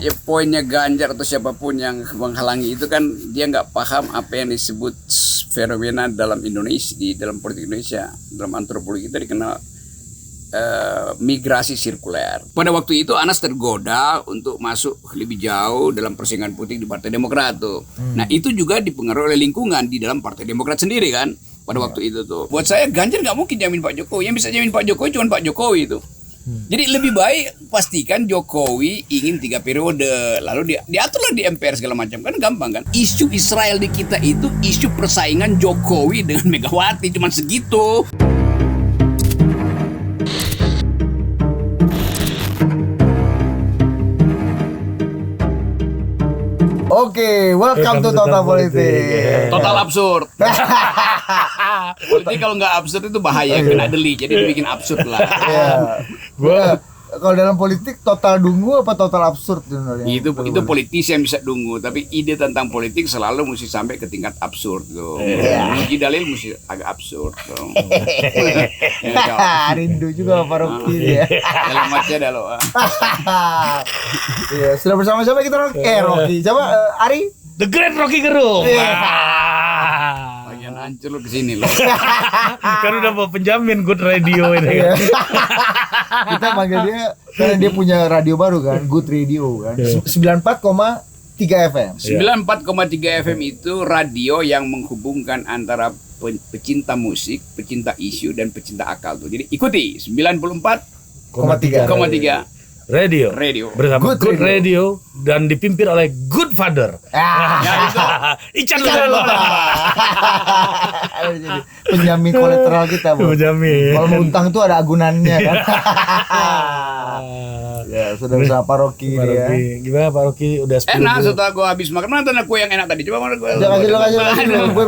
Ya, poinnya Ganjar atau siapapun yang menghalangi itu kan dia nggak paham apa yang disebut fenomena dalam Indonesia, di dalam politik Indonesia, dalam antropologi kita dikenal migrasi sirkuler. Pada waktu itu Anas tergoda untuk masuk lebih jauh dalam persaingan politik di Partai Demokrat tuh. Nah itu juga dipengaruhi oleh lingkungan di dalam Partai Demokrat sendiri kan pada waktu itu tuh. Buat saya Ganjar nggak mungkin jamin Pak Jokowi, yang bisa jamin Pak Jokowi cuma Pak Jokowi itu. Jadi lebih baik pastikan Jokowi ingin 3 periode, lalu diaturlah di MPR segala macam, kan gampang kan. Isu Israel di kita itu isu persaingan Jokowi dengan Megawati, cuma segitu. Oke, welcome to Total Politik. Total absurd. Politik kalau nggak absurd itu bahaya, kena delik. Jadi dibikin absurd lah. Iya. Kalau dalam politik total dungu apa total absurd sebenarnya? Itu politisi yang bisa dungu, tapi ide tentang politik selalu mesti sampai ke tingkat absurd tuh. Uji dalil mesti agak absurd tuh. Rindu juga Pak Rocky ya. Dalam macam dah loh. Iya, sudah bersama-sama kita Rocky. Coba Ari, The Great Rocky Gerung. Bagian hancur lu kesini lo. Kan udah bawa penjamin Good Radio ini kan. kita panggil dia karena dia punya radio baru kan, Good Radio kan. 94,3 FM. 94,3 FM itu radio yang menghubungkan antara pecinta musik, pecinta isu, dan pecinta akal tuh. Jadi ikuti 94,3 Radio bersama Good Radio dan dipimpin oleh Good Father. Ican Lulembah. Penjamin kolateral kita, Bu. Penjamin. Kalau mau utang tuh ada agunannya kan. Ya, sudah bersama Pak Rocky ini ya. Gimana Pak Rocky udah 10 enak setelah gua habis makan. Mana tuh kue yang enak tadi? Coba mana gue. Kasih kue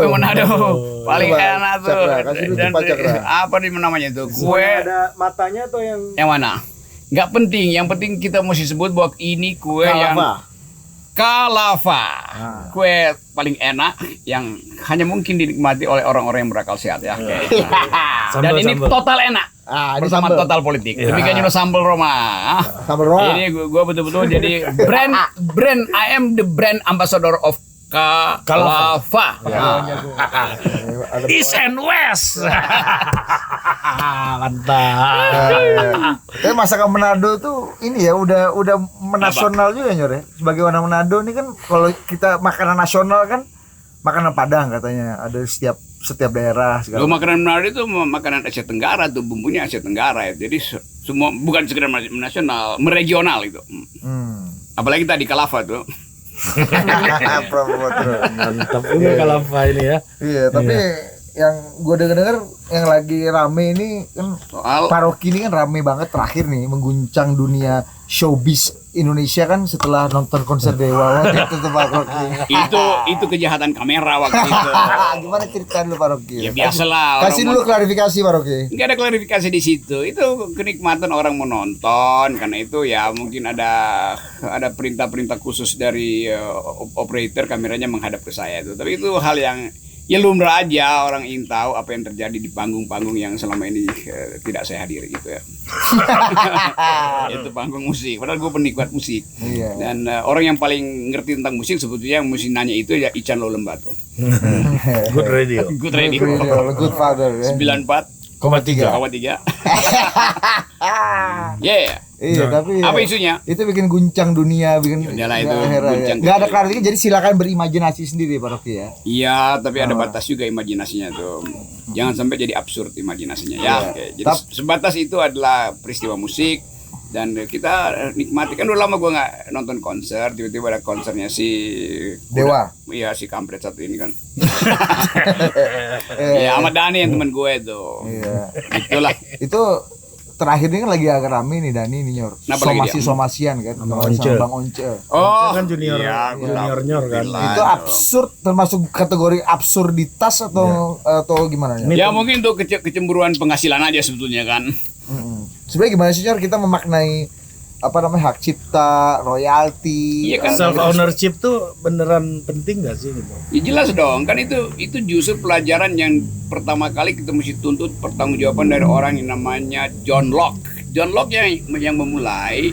Manado. Paling enak tuh. Kasih dulu cepat Cakra. Apa nih namanya itu? Kue ada matanya atau yang mana? Nggak penting, yang penting kita mesti sebut bahwa ini kue yang Kalava. Kue paling enak yang hanya mungkin dinikmati oleh orang-orang yang berakal sehat ya. Dan ini total enak. Bersama Total Politik. Demikian juga sambal Roma. Sambal Roma. Ini gue betul-betul jadi brand I am the brand ambassador of Kalava. East and West. Mantap. Tapi masakan Manado tuh ini ya udah menasional juga Nyor ya. Sebagai orang Manado ini kan kalau kita makanan nasional kan makanan Padang katanya ada setiap daerah segala. Makanan Manado itu makanan Asia Tenggara tuh, bumbunya Asia Tenggara ya. Jadi semua bukan sekedar nasional, meregional itu. Apalagi tadi Kalava tuh. Mantap juga Kalava ini ya. Iya, tapi yang gue dengar yang lagi rame ini kan Pak Rocky ini kan rame banget terakhir nih mengguncang dunia showbiz Indonesia kan setelah nonton konser Dewa waktu itu tuh Pak Rocky. Itu kejahatan kamera waktu itu. Gimana cerita lu Pak Rocky? Ya biasalah. Kasih dulu klarifikasi Pak Rocky. Enggak ada klarifikasi di situ. Itu kenikmatan orang menonton, karena itu ya mungkin ada perintah-perintah khusus dari operator kameranya menghadap ke saya itu. Tapi itu hal yang ya lumrah aja, orang ingin tahu apa yang terjadi di panggung-panggung yang selama ini tidak saya hadiri gitu ya. Itu panggung musik, padahal gue penikmat musik. Iya. Dan orang yang paling ngerti tentang musik sebetulnya yang mesti nanya itu ya Ican Lulembah tuh. Good Radio. Good Radio. Good Father ya. 94,3. Yeah. Iya, tapi apa isunya? Itu bikin guncang dunia, bikin Yalah, itu guncang. Gak ada klarifikasi, jadi silakan berimajinasi sendiri Pak Rocky ya. Iya, tapi ada batas juga imajinasinya tuh. Jangan sampai jadi absurd imajinasinya ya. Oke. Jadi sebatas itu adalah peristiwa musik dan kita nikmati. Kan udah lama gue nggak nonton konser, tiba-tiba ada konsernya si Dewa. Iya, si kampret satu ini kan. Ya Ahmad Dhani yang teman gue tuh. Iya. Itulah. Itu terakhir ini kan lagi agak rame nih Dani nih Nyor. Somasian kan sama Bang Once. Oh, kan junior Nyor kan. Itu absurd, termasuk kategori absurditas atau gimana ya? Ya mungkin untuk kecemburuan penghasilan aja sebetulnya kan. Sebenarnya gimana sih Nyor kita memaknai hak cipta, royalti, Iya kan? Self ownership tuh beneran penting gak sih gitu? Ya jelas dong, kan itu justru pelajaran yang pertama kali kita mesti tuntut pertanggungjawaban dari orang yang namanya John Locke. John Locke yang memulai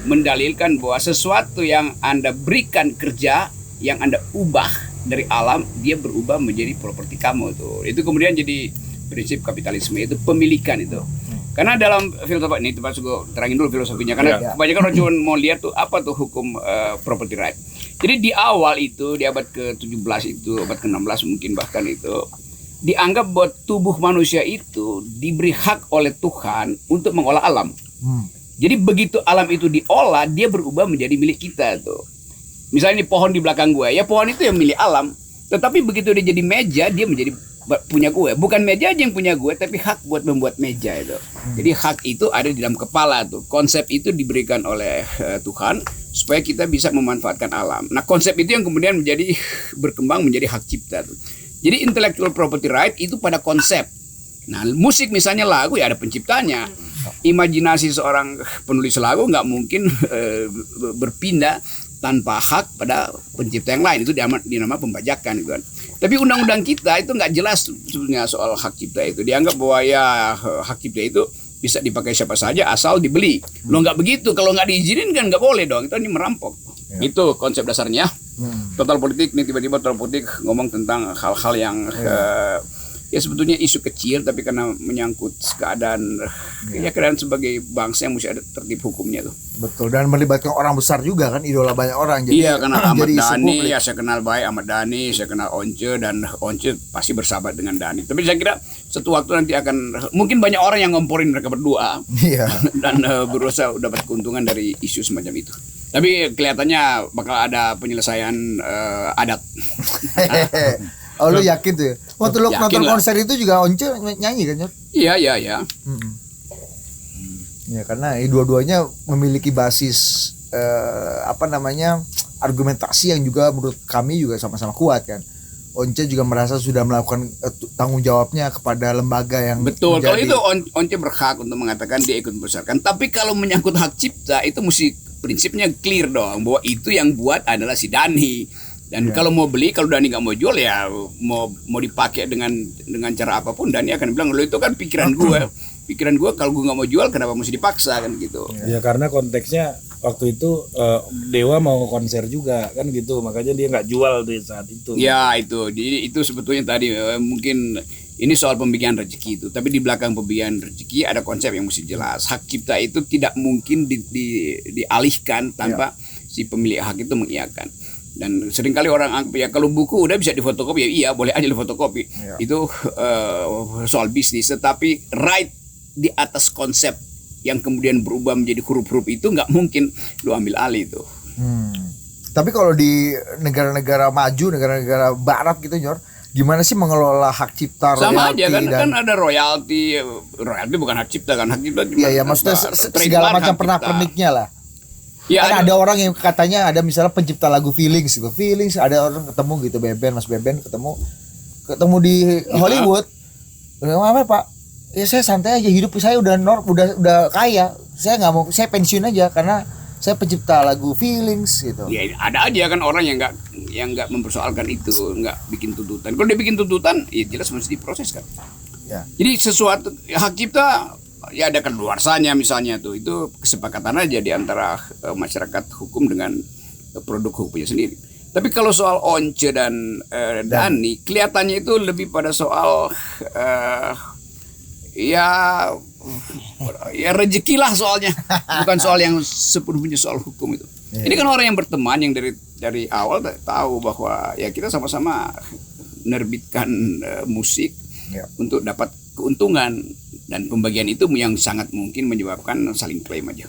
mendalilkan bahwa sesuatu yang Anda berikan kerja, yang Anda ubah dari alam, dia berubah menjadi properti kamu tuh. Itu kemudian jadi prinsip kapitalisme, itu pemilikan itu. Karena dalam filsafat ini, coba gue terangin dulu filosofinya. Karena kebanyakan orang cuma mau lihat tuh apa tuh hukum property right. Jadi di awal itu, di abad ke-17 itu, abad ke-16 mungkin bahkan itu, dianggap bahwa tubuh manusia itu diberi hak oleh Tuhan untuk mengolah alam. Jadi begitu alam itu diolah, dia berubah menjadi milik kita tuh. Misalnya ini pohon di belakang gue, ya pohon itu yang milik alam. Tetapi begitu dia jadi meja, dia menjadi punya gue. Bukan meja aja yang punya gue, tapi hak buat membuat meja itu. Jadi hak itu ada di dalam kepala tuh. Konsep itu diberikan oleh Tuhan supaya kita bisa memanfaatkan alam. Nah konsep itu yang kemudian menjadi berkembang menjadi hak cipta tuh. Jadi intellectual property right itu pada konsep. Nah musik misalnya lagu ya ada penciptanya. Imajinasi seorang penulis lagu nggak mungkin berpindah tanpa hak pada pencipta yang lain. Itu dinama pembajakan gitu kan. Tapi undang-undang kita itu nggak jelas sebetulnya soal hak cipta itu. Dianggap bahwa ya hak cipta itu bisa dipakai siapa saja asal dibeli. Lo nggak begitu, kalau nggak diizinin kan nggak boleh dong. Itu ini merampok. Itu konsep dasarnya. Total politik nih tiba-tiba total politik ngomong tentang hal-hal yang ya sebetulnya isu kecil, tapi karena menyangkut keadaan keadaan sebagai bangsa yang mesti ada tertib hukumnya tuh. Betul, dan melibatkan orang besar juga kan, idola banyak orang. Jadi iya, karena Ahmad Dhani ya saya kenal baik Ahmad Dhani, saya kenal Once, dan Once pasti bersahabat dengan Dhani. Tapi saya kira satu waktu nanti akan mungkin banyak orang yang ngomporin mereka berdua. Iya. Dan berusaha dapat keuntungan dari isu semacam itu. Tapi kelihatannya bakal ada penyelesaian adat. Oh lu yakin tuh ya? Waktu lu nonton konser itu juga Once nyanyi kan? Iya. Ya karena dua-duanya memiliki basis argumentasi yang juga menurut kami juga sama-sama kuat kan. Once juga merasa sudah melakukan tanggung jawabnya kepada lembaga yang betul. Kalau itu Once berhak untuk mengatakan dia ikut membesarkan. Tapi kalau menyangkut hak cipta itu mesti prinsipnya clear dong bahwa itu yang buat adalah si Dhani. Dan kalau mau beli, kalau Dhani nggak mau jual ya mau dipakai dengan cara apapun, Dhani akan bilang lo itu kan pikiran gue kalau gue nggak mau jual kenapa mesti dipaksa kan gitu. Ya karena konteksnya waktu itu Dewa mau konser juga kan gitu, makanya dia nggak jual di saat itu. Ya itu, jadi itu sebetulnya tadi mungkin ini soal pembagian rezeki itu, tapi di belakang pembagian rezeki ada konsep yang mesti jelas. Hak cipta itu tidak mungkin dialihkan tanpa si pemilik hak itu mengiyakan. Dan seringkali orang anggap ya kalau buku udah bisa difotokopi ya iya boleh aja difotokopi. Itu soal bisnis, tetapi right di atas konsep yang kemudian berubah menjadi huruf-huruf itu nggak mungkin lu ambil alih itu. Tapi kalau di negara-negara maju, negara-negara barat gitu Jor, gimana sih mengelola hak cipta, sama aja kan ada royalti bukan hak cipta kan, hak cipta iya maksudnya segala macam pernak-perniknya lah. Ya, kan ada orang yang katanya ada misalnya pencipta lagu Feelings gitu. Feelings ada orang ketemu gitu Mas Beben ketemu di Hollywood. Apa Pak? Ya saya santai aja, hidup saya udah kaya. Saya nggak mau, saya pensiun aja karena saya pencipta lagu Feelings gitu. Ya ada aja kan orang yang nggak mempersoalkan itu, nggak bikin tuntutan. Kalau dia bikin tuntutan, ya jelas mesti diproses kan. Ya. Jadi sesuatu hak cipta ya ada keluarsanya misalnya tuh, itu kesepakatan aja di antara masyarakat hukum dengan produk hukumnya sendiri. Tapi kalau soal Once dan Dhani kelihatannya itu lebih pada soal ya rezeki lah soalnya, bukan soal yang sepenuhnya soal hukum itu. Ini kan orang yang berteman yang dari awal tahu bahwa ya kita sama-sama menerbitkan musik untuk dapat keuntungan, dan pembagian itu yang sangat mungkin menyebabkan saling klaim aja.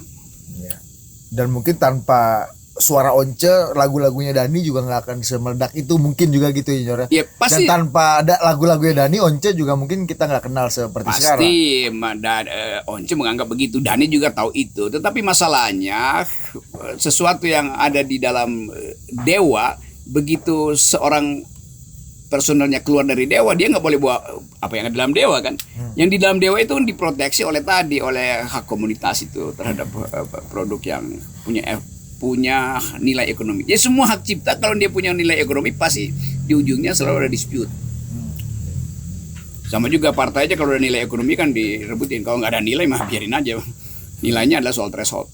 Dan mungkin tanpa suara Once, lagu-lagunya Dhani juga nggak akan semeledak itu, mungkin juga gitu ya Jor. Ya pasti. Dan tanpa ada lagu-lagunya Dhani, Once juga mungkin kita nggak kenal seperti sekarang. Pasti, Once menganggap begitu, Dhani juga tahu itu. Tetapi masalahnya sesuatu yang ada di dalam Dewa, begitu seorang personalnya keluar dari Dewa, dia nggak boleh bawa apa yang ada dalam Dewa kan. Yang di dalam Dewa itu diproteksi oleh hak komunitas itu terhadap produk yang punya nilai ekonomi. Ya semua hak cipta kalau dia punya nilai ekonomi pasti di ujungnya selalu ada dispute. Sama juga partai aja kalau ada nilai ekonomi kan direbutin, kalau nggak ada nilai mah biarin aja. Nilainya adalah soal threshold.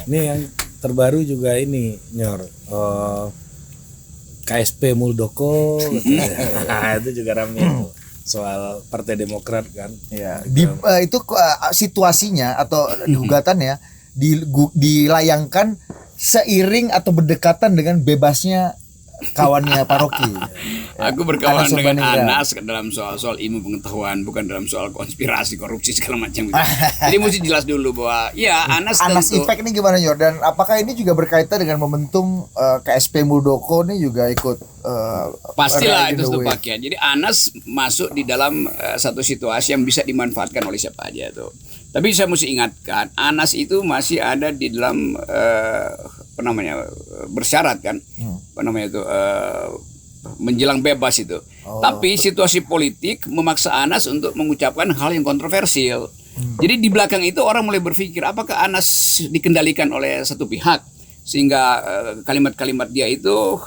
Ini yang terbaru juga ini Nyor, KSP Muldoko itu juga ramai itu soal Partai Demokrat kan. Ya, itu situasinya atau gugatannya dilayangkan seiring atau berdekatan dengan bebasnya kawannya Paroki. Aku berkawan Anas dengan Urbaningrum. Anas dalam soal ilmu pengetahuan, bukan dalam soal konspirasi, korupsi segala macam gitu. Jadi mesti jelas dulu bahwa ya Anas tentu Effect ini gimana Nyor? Dan apakah ini juga berkaitan dengan momentum KSP Muldoko ini juga ikut pastilah ride in itu the satu wave? paket. Jadi Anas masuk di dalam satu situasi yang bisa dimanfaatkan oleh siapa aja tuh. Tapi saya mesti ingatkan, Anas itu masih ada di dalam bersyarat kan, menjelang bebas itu. Tapi situasi politik memaksa Anas untuk mengucapkan hal yang kontroversial. Jadi di belakang itu orang mulai berpikir apakah Anas dikendalikan oleh satu pihak sehingga kalimat-kalimat dia itu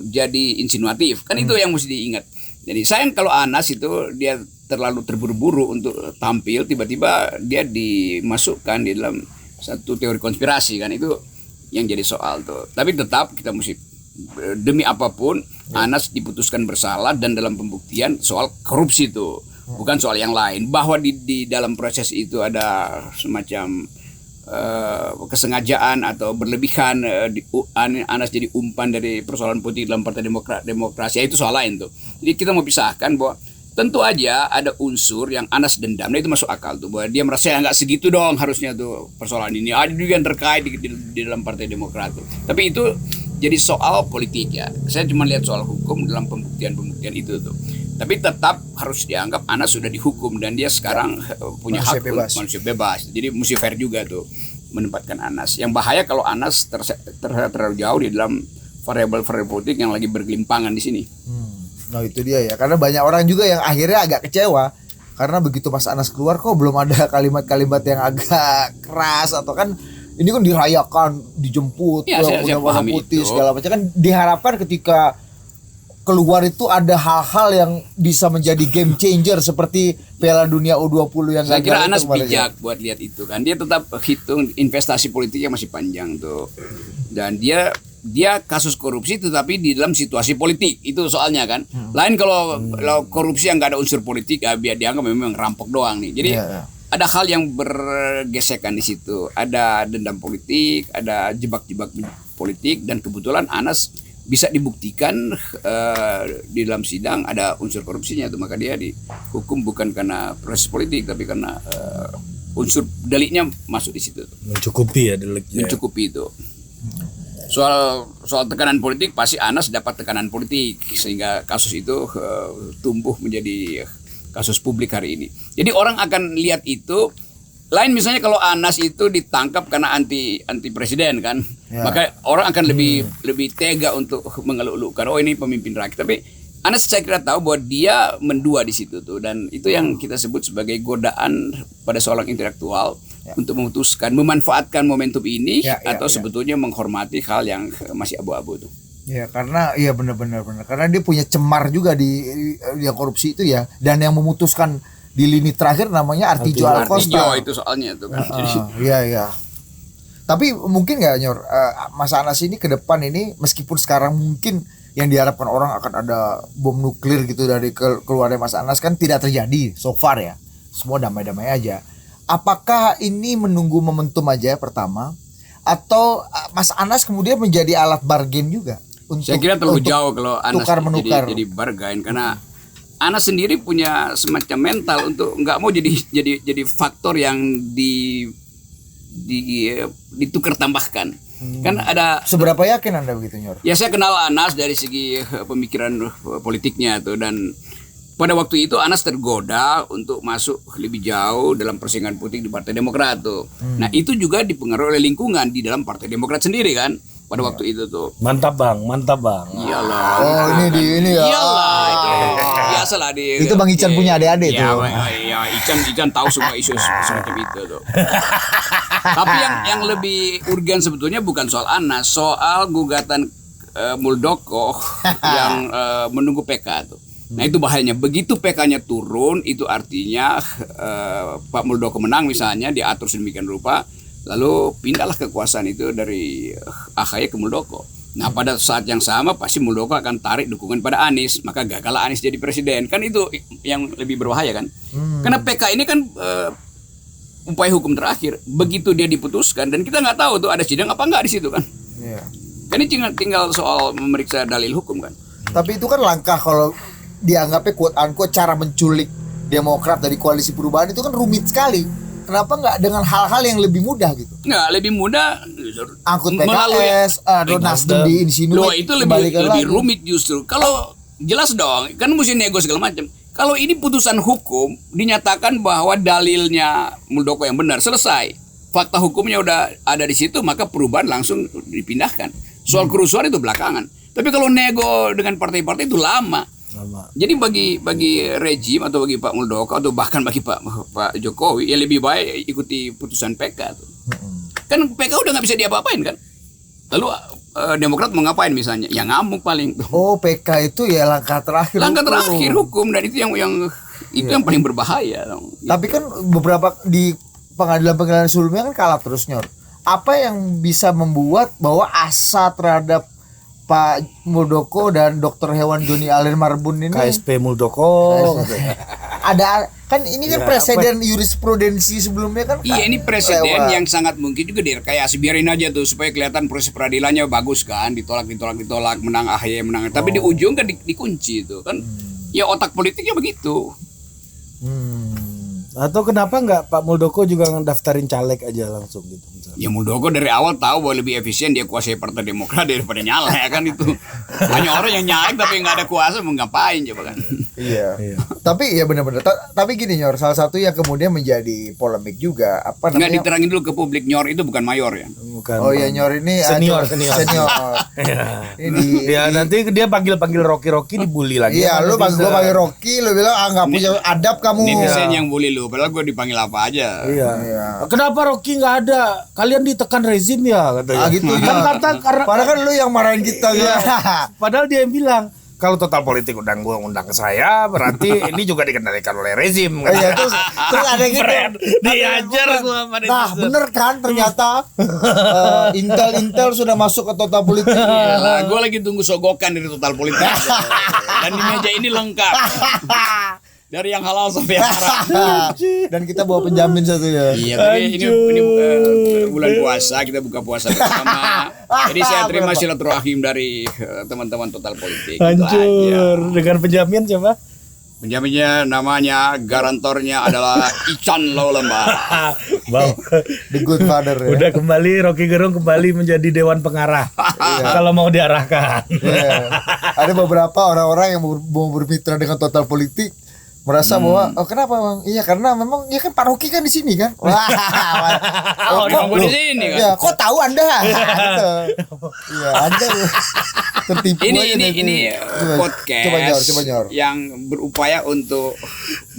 jadi insinuatif. Kan itu yang mesti diingat. Jadi sayang kalau Anas itu dia terlalu terburu-buru untuk tampil, tiba-tiba dia dimasukkan di dalam satu teori konspirasi kan, itu yang jadi soal tuh. Tapi tetap kita mesti demi apapun Anas diputuskan bersalah dan dalam pembuktian soal korupsi itu, bukan soal yang lain. Bahwa di dalam proses itu ada semacam kesengajaan atau berlebihan Anas jadi umpan dari persoalan politik dalam Partai Demokrasi, itu soal lain tuh. Jadi kita mau pisahkan bahwa tentu aja ada unsur yang Anas dendam, nah itu masuk akal tuh, bahwa dia merasa nggak segitu dong harusnya tuh persoalan ini, ada juga yang terkait di dalam Partai Demokrat tuh. Tapi itu jadi soal politik ya. Saya cuma lihat soal hukum dalam pembuktian itu tuh. Tapi tetap harus dianggap Anas sudah dihukum dan dia sekarang punya hak manusia bebas. Jadi mesti fair juga tuh menempatkan Anas. Yang bahaya kalau Anas terlalu jauh di dalam variabel-variabel politik yang lagi bergelimpangan di sini. Nah itu dia ya, karena banyak orang juga yang akhirnya agak kecewa karena begitu Mas Anas keluar kok belum ada kalimat-kalimat yang agak keras, atau kan ini kan dirayakan, dijemput, ya, saya warna putih itu. segala macam, kan diharapkan ketika keluar itu ada hal-hal yang bisa menjadi game changer seperti Piala Dunia U20 yang saya kira gagal Anas itu kemarin bijak buat lihat itu kan, dia tetap hitung investasi politiknya masih panjang tuh, dan dia kasus korupsi tetapi di dalam situasi politik itu soalnya kan. Lain kalau korupsi yang nggak ada unsur politik ya biar dianggap memang rampok doang nih. Jadi ada hal yang bergesekan di situ, ada dendam politik, ada jebak-jebak politik, dan kebetulan Anas bisa dibuktikan di dalam sidang ada unsur korupsinya itu, maka dia dihukum bukan karena proses politik tapi karena unsur deliknya masuk di situ. Mencukupi ya deliknya. Mencukupi itu. Soal tekanan politik pasti Anas dapat tekanan politik sehingga kasus itu tumbuh menjadi kasus publik hari ini. Jadi orang akan lihat itu. Lain misalnya kalau Anas itu ditangkap karena anti presiden kan, maka orang akan lebih tega untuk mengeluh-elukan, oh ini pemimpin rakyat. Tapi Anas saya kira tahu bahwa dia mendua di situ tuh, dan itu yang kita sebut sebagai godaan pada seorang intelektual untuk memutuskan memanfaatkan momentum ini atau sebetulnya menghormati hal yang masih abu-abu tuh. Ya karena iya benar karena dia punya cemar juga di yang korupsi itu ya, dan yang memutuskan di lini terakhir namanya Artijo Alcosta. Itu soalnya tuh kan. Iya. Tapi mungkin nggak Nyor, Mas Anas ini ke depan ini meskipun sekarang mungkin yang diharapkan orang akan ada bom nuklir gitu dari keluarnya Mas Anas kan tidak terjadi so far ya, semua damai-damai aja. Apakah ini menunggu momentum aja pertama, atau Mas Anas kemudian menjadi alat bargain juga? Saya kira terlalu jauh kalau Anas jadi bargain, karena Anas sendiri punya semacam mental untuk nggak mau jadi faktor yang ditukar tambahkan. Kan ada. Seberapa yakin Anda begitu Nyor? Ya saya kenal Anas dari segi pemikiran politiknya tuh, dan pada waktu itu Anas tergoda untuk masuk lebih jauh dalam persaingan politik di Partai Demokrat tuh. Nah itu juga dipengaruhi oleh lingkungan di dalam Partai Demokrat sendiri kan. Pada waktu itu tuh. Mantap bang. Iyalah. Oh ini ya. Iyalah. Biasalah itu Bang Ican punya adik-adik tuh. Ya Ican tahu semua isu semacam itu tuh. Tapi yang lebih urgen sebetulnya bukan soal Anas, soal gugatan Muldoko yang menunggu PK tuh. Nah itu bahayanya. Begitu PK-nya turun, itu artinya Pak Muldoko menang misalnya, diatur sedemikian rupa, lalu pindahlah kekuasaan itu dari AHY ke Muldoko. Nah pada saat yang sama pasti Muldoko akan tarik dukungan pada Anies, maka gagallah Anies jadi presiden. Kan itu yang lebih berbahaya kan. Karena PK ini kan upaya hukum terakhir. Begitu dia diputuskan dan kita nggak tahu tuh ada sidang apa nggak di situ kan. Iya. Kan ini tinggal soal memeriksa dalil hukum kan. Tapi itu kan langkah kalau dianggapnya quote unquote cara menculik Demokrat dari koalisi perubahan itu kan rumit sekali. Kenapa nggak dengan hal-hal yang lebih mudah gitu? Nggak, lebih mudah Angkut PKS, Nasdem diinsinuasi. Loh itu lebih rumit justru. Kalau jelas dong, kan mesti nego segala macam. Kalau ini putusan hukum dinyatakan bahwa dalilnya Muldoko yang benar, selesai. Fakta hukumnya udah ada di situ, maka perubahan langsung dipindahkan. Soal kerusuhan itu belakangan. Tapi kalau nego dengan partai-partai itu lama. Jadi bagi rejim atau bagi Pak Muldoko atau bahkan bagi Pak Jokowi ya lebih baik ikuti putusan PK tuh. Kan PK udah nggak bisa diapa-apain kan. Lalu Demokrat mau ngapain misalnya? Ya ngamuk paling. Oh PK itu ya langkah terakhir. Langkah terakhir hukum dan itu yang paling berbahaya. Tapi kan beberapa di pengadilan sebelumnya kan kalah terus Nyor. Apa yang bisa membuat bahwa asa terhadap Pak Muldoko dan Dr. Hewan Joni Allen Marbun ini KSP Muldoko ada kan ini kan presiden jurisprudensi sebelumnya kan. Iya ini presiden yang sangat mungkin juga direkayasa, biarin aja tuh supaya kelihatan proses peradilannya bagus kan, ditolak menang AHY menang, tapi di ujung kan dikunci itu kan. Ya otak politiknya begitu. Atau kenapa nggak Pak Muldoko juga ngedaftarin caleg aja langsung gitu misalnya. Ya Muldoko dari awal tahu bahwa lebih efisien dia kuasai Partai Demokrat daripada nyalek kan itu. Banyak orang yang nyalek tapi nggak ada kuasa mau ngapain coba kan. Iya. Tapi ya benar-benar. Tapi gini Nyor, salah satu yang kemudian menjadi polemik juga apa namanya? Nggak diterangin dulu ke publik, Nyor itu bukan mayor ya. Bukan. Oh ya Nyor ini senior. Ini ya nanti dia panggil Rocky dibully lagi. Iya, lu panggil Rocky, lu bilang nggak punya adab kamu. Netizen yang bully lu, padahal gue dipanggil apa aja. Iya. Kenapa Rocky nggak ada? Kalian ditekan rezim ya katanya. Gitu kan ya. karena padahal kan lu yang marahin kita ya. Padahal dia yang bilang kalau Total Politik undang saya berarti ini juga dikendalikan oleh rezim. Iya terus ada gitu. Diajar gua sama Nah, bener kan ternyata Intel sudah masuk ke Total Politik. Nah, gue lagi tunggu sogokan dari Total Politik. Dan di meja ini lengkap. Dari yang halal sampai yang haram. Dan kita bawa penjamin satu ya. Iya, tapi ini bulan puasa, kita buka puasa bersama. Jadi saya terima silaturahim dari teman-teman Total Politik. Hancur. Dengan penjamin siapa? Penjaminnya namanya, garantornya adalah Ican Laulemba. Wow. The Good Father ya. Udah kembali Rocky Gerung kembali menjadi dewan pengarah. Kalau mau diarahkan. Ada beberapa orang-orang yang mau bermitra dengan Total Politik merasa bahwa kenapa Bang? Iya karena memang ya kan Pak Rocky kan di sini kan. Wah. Gue di sini kan. Ya, kok tahu Anda? Gitu. Iya, Anda tertipu. Ini podcast coba nyor. Yang berupaya untuk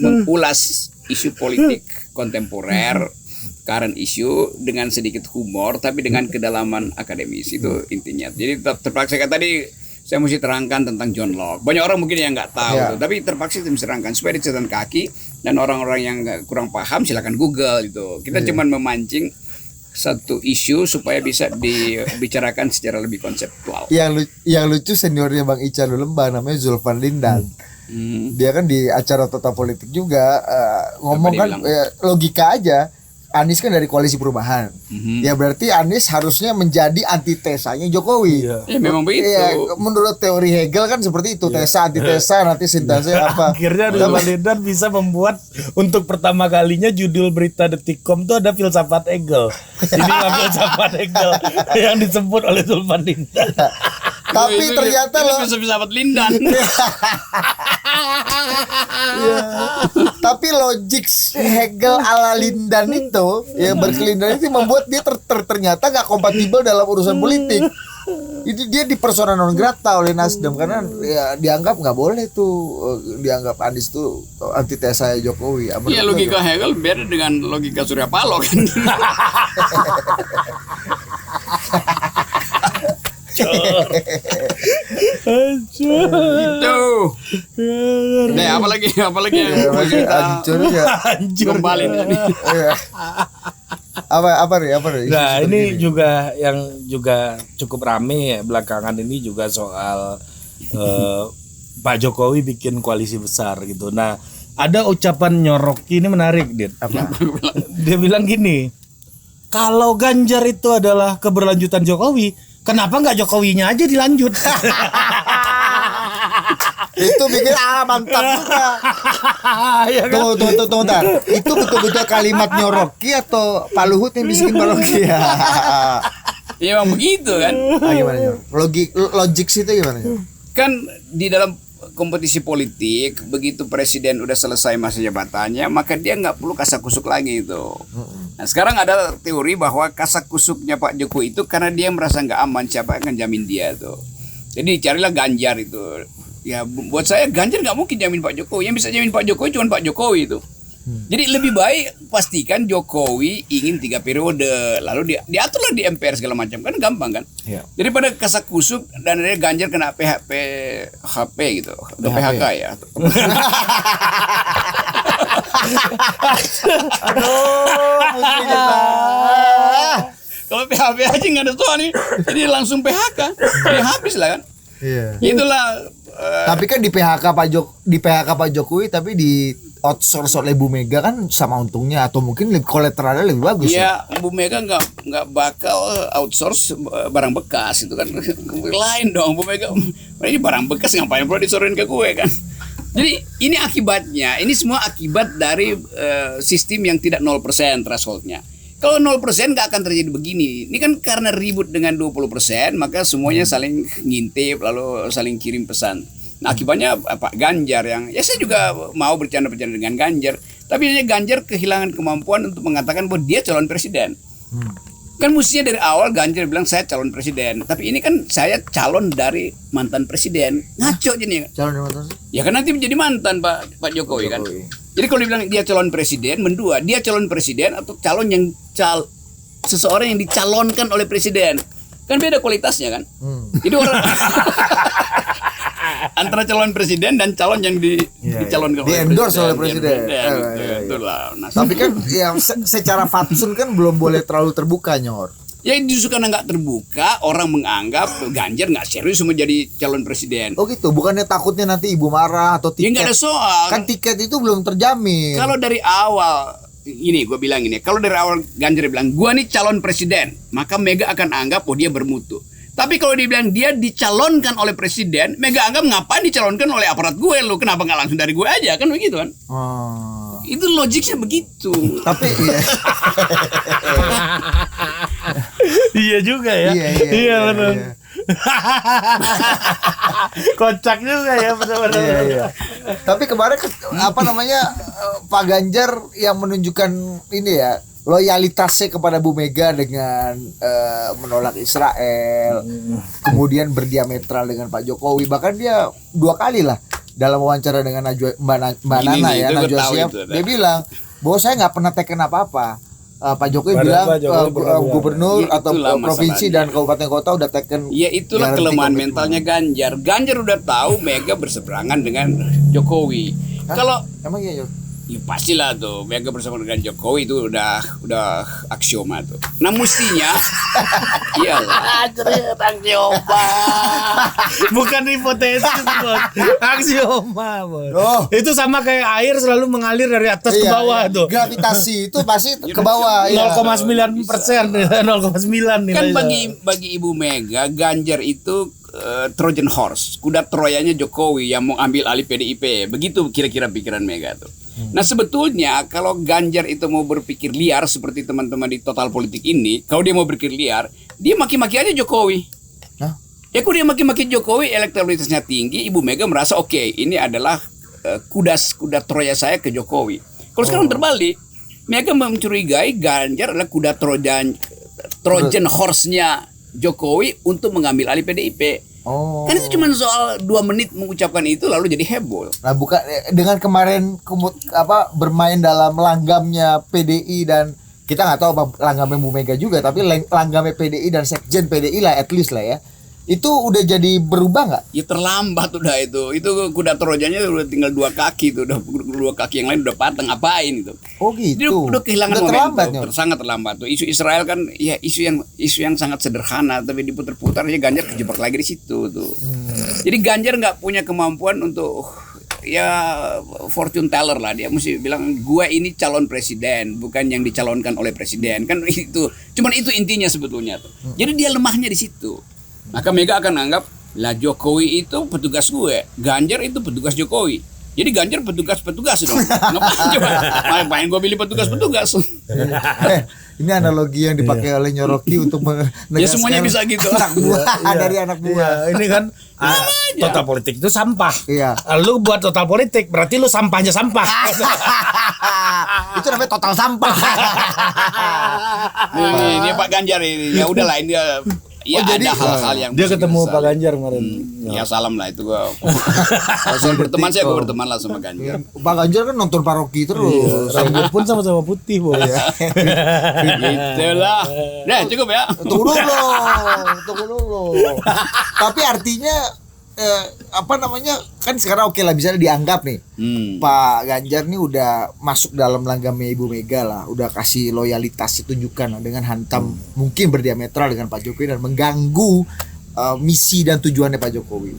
mengulas isu politik kontemporer, current issue dengan sedikit humor tapi dengan kedalaman akademis, itu intinya. Jadi terpaksa tadi saya mesti terangkan tentang John Locke. Banyak orang mungkin yang nggak tahu, tapi terpaksa saya mesti terangkan supaya dicatatan kaki dan orang-orang yang kurang paham silakan Google itu. Kita cuman memancing satu isu supaya bisa dibicarakan secara lebih konseptual. Yang lucu seniornya Bang Ican Laulemba namanya Zulfan Lindan. Dia kan di acara Total Politik juga ngomong kan logika aja. Anies kan dari koalisi perubahan, ya berarti Anies harusnya menjadi antitesanya Jokowi. Ya memang begitu. Ya, menurut teori Hegel kan seperti itu, tesa antitesa nanti sintase apa. Akhirnya Zulfan Lindan bisa membuat untuk pertama kalinya judul berita Detikcom itu ada filsafat Hegel. Jadi filsafat Hegel yang disebut oleh Zulfan Lindan. Tapi ternyata loh filsafat Lindan. Tapi logik Hegel ala Lindan itu ya berkelindan itu membuat dia ternyata nggak kompatibel dalam urusan politik. Itu dia di persona non grata oleh Nasdem karena ya dianggap nggak boleh tuh, dianggap Anies tuh antitesa Jokowi. Iya logika Hegel beda dengan logika Surya Paloh kan. Hancur. Itu. apalagi yang Ya, mau kita hancur ya. kembali nih. Iya. Apa nih? Nah, Isu ini seperti juga yang juga cukup rame ya belakangan ini juga soal Pak Jokowi bikin koalisi besar gitu. Nah, ada ucapan Nyoroki ini menarik, Dit. Apa? Dia bilang gini, kalau Ganjar itu adalah keberlanjutan Jokowi, kenapa nggak Jokowinya aja dilanjut? Itu bikin mantap juga. Ya kan? Tunggu, ntar. Itu betul-betul kalimat Nyoroki atau Pak Luhut yang bisikin Pak Rocky ya? Ya emang begitu kan. Gimana Nyor? Logik itu gimana Nyor? Kan di dalam kompetisi politik begitu presiden udah selesai masa jabatannya maka dia nggak perlu kasak kusuk lagi itu. Nah sekarang ada teori bahwa kasak kusuknya Pak Jokowi itu karena dia merasa nggak aman, siapa yang akan jamin dia tuh. Jadi carilah Ganjar itu. Ya buat saya Ganjar nggak mungkin jamin Pak Jokowi. Yang bisa jamin Pak Jokowi cuma Pak Jokowi itu. Jadi lebih baik pastikan Jokowi ingin 3 periode, lalu diaturlah di MPR segala macam, kan gampang kan? Iya. Daripada kasak kusuk dan dia Ganjar kena HP gitu, atau PHK ya. Kalau PHP aja nggak ada soal nih, jadi langsung PHK, dia habis lah kan? Iya. Itulah. Tapi kan di PHK Pak Jokowi tapi di outsource oleh Bu Mega kan sama untungnya atau mungkin lebih kolateralnya lebih bagus ya. Ya, Bu Mega nggak bakal outsource barang bekas itu kan lain dong. Bu Mega ini barang bekas ngapain perlu disorotin ke gue kan. Jadi ini akibatnya, ini semua akibat dari sistem yang tidak 0% thresholdnya. Kalau 0% nggak akan terjadi begini. Ini kan karena ribut dengan 20%, maka semuanya saling ngintip lalu saling kirim pesan. Nah akibatnya Pak Ganjar yang ya saya juga mau bercanda-bercanda dengan Ganjar, tapi Ganjar kehilangan kemampuan untuk mengatakan bahwa dia calon presiden. Kan mestinya dari awal Ganjar bilang saya calon presiden, tapi ini kan saya calon dari mantan presiden. Ngaco jadi Calon dari mantan. ya kan nanti menjadi mantan Pak Jokowi kan. Jadi kalau dibilang dia calon presiden, mendua dia calon presiden atau calon yang seseorang yang dicalonkan oleh presiden, kan beda kualitasnya kan. Jadi orang antara calon presiden dan calon yang dicalonkan Di endorse oleh presiden. Itulah. Nah, Tapi kan ya secara fatsun kan belum boleh terlalu terbuka Nyor. ya justru karena nggak terbuka, orang menganggap Ganjar nggak serius menjadi calon presiden. Oh gitu, bukannya takutnya nanti ibu marah atau Ya tiket? nggak ada soal. Kan tiket itu belum terjamin. Kalau dari awal ini gue bilang ini, kalau dari awal Ganjar bilang gua nih calon presiden, maka Mega akan anggap oh dia bermutu. Tapi kalau dia bilang dia dicalonkan oleh presiden, Mega anggap ngapain dicalonkan oleh aparat gue, lu kenapa nggak langsung dari gue aja, kan begitu kan? Oh. Itu logiknya begitu. Tapi iya. Iya juga ya. Iya, benar. iya. Kocak juga ya benar-benar. Iya. Tapi kemarin apa namanya Pak Ganjar yang menunjukkan ini ya loyalitasnya kepada Bu Mega dengan menolak Israel, kemudian berdiametral dengan Pak Jokowi, bahkan dia 2 kali lah dalam wawancara dengan Mbak Nana ya, Najwa Shihab, dia bilang bahwa saya nggak pernah teken apa-apa. Pak Jokowi bilang gubernur Ya, atau itulah provinsi masalahnya. dan kabupaten kota udah teken. Ya itulah guarantee kelemahan komitmen. mentalnya Ganjar. Ganjar udah tahu Mega berseberangan dengan Jokowi. Hah? Kalau Emang iya Yor? ya pastilah tuh Mega bersama dengan Jokowi itu udah aksioma tuh. Nah mestinya iyalah. Aksioma. Bukan hipotesis, Bos. Aksioma, Bos. Oh. Itu sama kayak air selalu mengalir dari atas ke Iya, bawah iya. tuh. Gravitasi itu pasti ke bawah. Iya. 0,9%, 0,9 Kan nilainya. bagi Ibu Mega, Ganjar itu Trojan Horse, kuda Troyanya Jokowi yang mau ambil alih PDIP. Begitu kira-kira pikiran Mega tuh. Nah sebetulnya kalau Ganjar itu mau berpikir liar seperti teman-teman di Total Politik ini, kalau dia mau berpikir liar, dia maki-maki aja Jokowi. Hah? Ya kalau dia maki-maki Jokowi, elektabilitasnya tinggi, Ibu Mega merasa oke, ini adalah kuda Troya saya ke Jokowi. Kalau sekarang terbalik, Mega mencurigai Ganjar adalah kuda Trojan horse-nya Jokowi untuk mengambil alih PDIP. Oh. Kan itu cuma soal 2 menit mengucapkan itu lalu jadi heboh. Nah, bukan dengan kemarin bermain dalam langgamnya PDI dan kita nggak tahu apa langgamnya Bu Mega juga, tapi langgamnya PDI dan sekjen PDI lah at least lah ya. Itu udah jadi berubah nggak? Ya terlambat udah itu. Itu kuda Trojanya udah tinggal 2 kaki tuh, udah 2 kaki yang lain udah patah, ngapain itu. Oh Dia gitu. udah kehilangan Udah terlambat, momentum, Nyor. sangat terlambat tuh. Isu Israel kan ya isu yang sangat sederhana tapi diputar-putar ya Ganjar kejebak lagi di situ tuh. Jadi Ganjar nggak punya kemampuan untuk ya fortune teller lah, dia mesti bilang gua ini calon presiden bukan yang dicalonkan oleh presiden kan itu. Cuman itu intinya sebetulnya tuh. Jadi dia lemahnya di situ. Maka Mega akan anggap lah Jokowi itu petugas gue, Ganjar itu petugas Jokowi. Jadi Ganjar petugas dong. Ngapain coba? Ngapain gue pilih petugas? Ini analogi yang dipakai oleh Nyoroki untuk Ya semuanya bisa gitu. anak buah dari anak buah. Iya, ini kan total politik itu sampah. Iya. Lu buat total politik berarti lu sampahnya sampah. Itu namanya total sampah. Ini Pak Ganjar ini. Ya udahlah ini ya jadi, ada hal-hal yang Dia mesti ketemu kita Pak saling. Ganjar kemarin. Ya salam lah itu gua. Kalau berteman gue berteman lah sama Ganjar. Pak Ganjar kan nonton paroki terus. Rambut pun sama-sama putih, Bos. Itulah. Nah, cukup ya. Tunggu dulu. Tapi artinya apa namanya, kan sekarang oke lah bisa dianggap nih Pak Ganjar nih udah masuk dalam langgamnya Ibu Mega lah, udah kasih loyalitas ditunjukkan dengan hantam mungkin berdiametral dengan Pak Jokowi dan mengganggu misi dan tujuannya Pak Jokowi.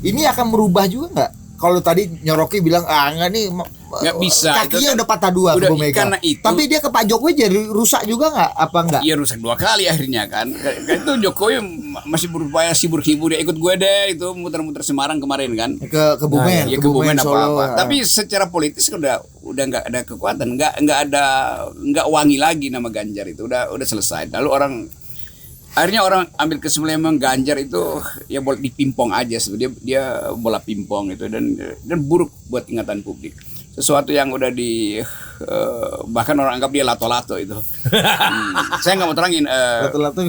Ini akan merubah juga nggak? Kalau tadi Nyoroki bilang enggak nih Nggak bisa, kakinya itu kan udah patah 2 ke udah, Bu Mega. karena itu- Tapi dia ke Pak Jokowi jadi rusak juga nggak? Apa enggak? Iya rusak 2 kali akhirnya kan. Itu Jokowi masih berupaya hibur-hibur ya ikut gue deh itu muter-muter Semarang kemarin kan. Ke Bumen, Ya kebumen Solo. apa-apa. Tapi secara politis udah nggak ada kekuatan, nggak wangi lagi nama Ganjar itu udah selesai. Lalu akhirnya orang ambil kesimpulan memang Ganjar itu ya bola dipimpong aja sebenarnya dia bola pimpong itu dan buruk buat ingatan publik. Sesuatu yang udah bahkan orang anggap dia lato-lato itu. Saya nggak mau terangin. Lato-lato.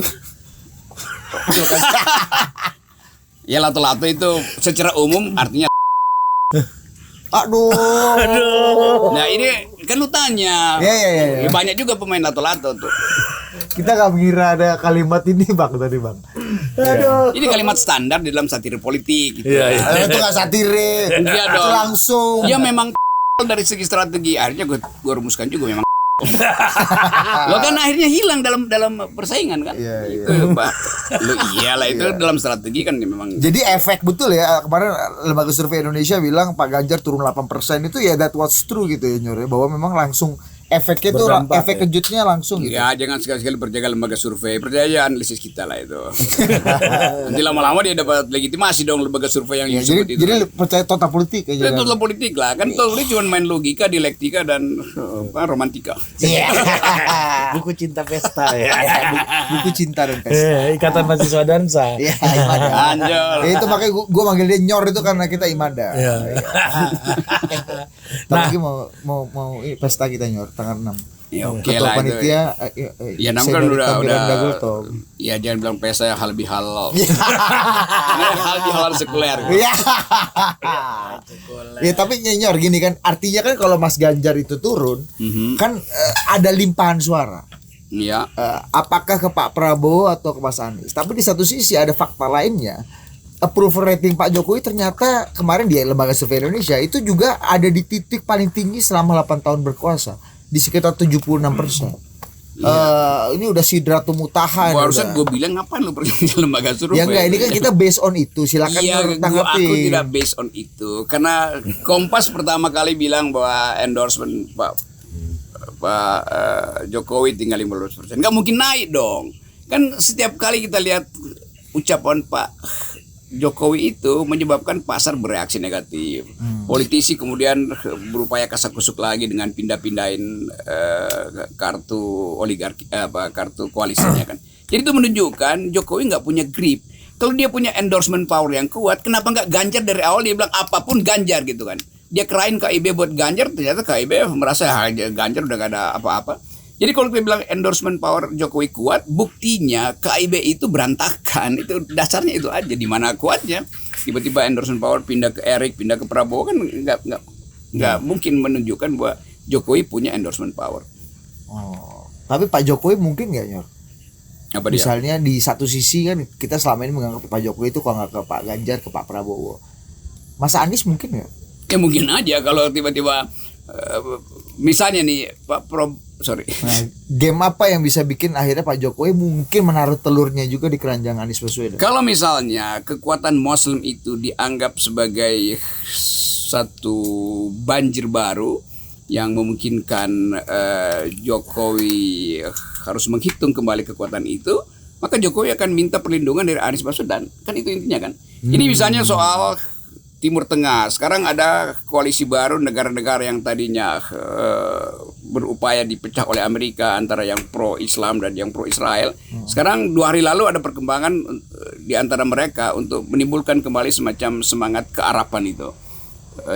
Ya lato-lato itu secara umum artinya. Aduh. Nah ini kan lu tanya. Iya. Ya, banyak juga pemain lato-lato tuh. Kita nggak mengira ada kalimat ini Bang tadi Bang. Aduh. Ini kalimat standar di dalam satir politik gitu. Iya. Itu nggak satire. Iya Itu dong. langsung. Ya memang dari segi strategi akhirnya gue rumuskan juga memang. Lo kan akhirnya hilang dalam persaingan kan. Iya. Itu Pak. Lo iyalah itu dalam strategi kan memang. Jadi efek betul ya, kemarin lembaga survei Indonesia bilang Pak Ganjar turun 8% itu ya that was true gitu ya Nyor ya, bahwa memang langsung efeknya itu Berdampak, efek kejutnya langsung gitu. Ya jangan sekali-sekali percaya lembaga survei, percaya analisis kita lah itu. Nanti lama-lama dia dapat legitimasi dong lembaga survei yang Ya, disebut itu. jadi percaya total politik aja. Itu politik lah, kan total politik cuma main logika, dialektika dan romantika. Iya. Buku cinta pesta ya. Buku cinta dan pesta. Ikatan mahasiswa dansa. Iya, Imada. Anjol. Ya, itu makanya gua manggil dia Nyor itu karena kita Imada. Iya. Tapi mau pesta kita Nyor tanggal 6. Ya oke Ketua lah itu. panitia Ya nam kan udah. Ya jangan bilang pesta hal bihalal. Hal bihalal sekuler. Iya. Ya tapi Nyor gini kan, artinya kan kalau Mas Ganjar itu turun, kan ada limpahan suara. Iya. Apakah ke Pak Prabowo atau ke Mas Anies? Tapi di satu sisi ada fakta lainnya. Approval rating Pak Jokowi ternyata kemarin di lembaga survei Indonesia itu juga ada di titik paling tinggi selama 8 tahun berkuasa, di sekitar 76%. Ini udah sidratul muntaha. Harusnya gue bilang ngapain lu pergi ke lembaga survei? Ya enggak, ini kan kita based on itu. Silakan Iya, tanggapi. aku tidak based on itu karena Kompas pertama kali bilang bahwa endorsement Pak Jokowi tinggal 15%. Nggak mungkin naik dong. Kan setiap kali kita lihat ucapan Pak Jokowi itu menyebabkan pasar bereaksi negatif. Politisi kemudian berupaya kasak-kusuk lagi dengan pindah-pindahin kartu oligarki kartu koalisinya kan. Jadi itu menunjukkan Jokowi nggak punya grip. Kalau dia punya endorsement power yang kuat, kenapa nggak Ganjar dari awal dia bilang apapun Ganjar gitu kan. Dia kerain KIB buat Ganjar, ternyata KIB merasa Ganjar udah gak ada apa-apa. Jadi kalau kita bilang endorsement power Jokowi kuat, buktinya KIB itu berantakan. Itu dasarnya itu aja. Di mana kuatnya? Tiba-tiba endorsement power pindah ke Erik, pindah ke Prabowo kan nggak mungkin menunjukkan bahwa Jokowi punya endorsement power. Oh, tapi Pak Jokowi mungkin nggak Nyor? Apa dia? Misalnya di satu sisi kan kita selama ini menganggap Pak Jokowi itu kalau nggak ke Pak Ganjar ke Pak Prabowo. Mas Anies mungkin nggak? Ya mungkin aja kalau tiba-tiba misalnya nih Nah, game apa yang bisa bikin akhirnya Pak Jokowi mungkin menaruh telurnya juga di keranjang Anies Baswedan? Kalau misalnya kekuatan Muslim itu dianggap sebagai satu banjir baru yang memungkinkan Jokowi harus menghitung kembali kekuatan itu, maka Jokowi akan minta perlindungan dari Anies Baswedan. Kan itu intinya kan. Ini misalnya soal Timur Tengah. Sekarang ada koalisi baru negara-negara yang tadinya berupaya dipecah oleh Amerika antara yang pro Islam dan yang pro Israel. Sekarang 2 hari lalu ada perkembangan di antara mereka untuk menimbulkan kembali semacam semangat kearapan itu.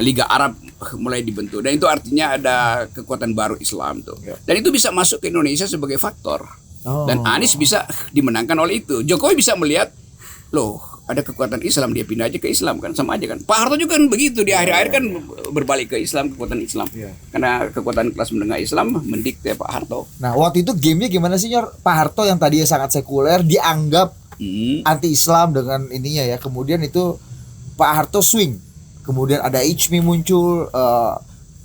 Liga Arab mulai dibentuk dan itu artinya ada kekuatan baru Islam tuh. Dan itu bisa masuk ke Indonesia sebagai faktor. Dan Anies bisa dimenangkan oleh itu. Jokowi bisa melihat, loh, ada kekuatan Islam, dia pindah aja ke Islam kan, sama aja kan. Pak Harto juga kan begitu, di akhir-akhir kan berbalik ke Islam, kekuatan Islam. Karena kekuatan kelas menengah Islam mendikte Pak Harto. Nah, waktu itu gamenya gimana sih, Nyor? Pak Harto yang tadinya sangat sekuler dianggap anti Islam dengan ininya ya. Kemudian itu Pak Harto swing. Kemudian ada Ijmi muncul,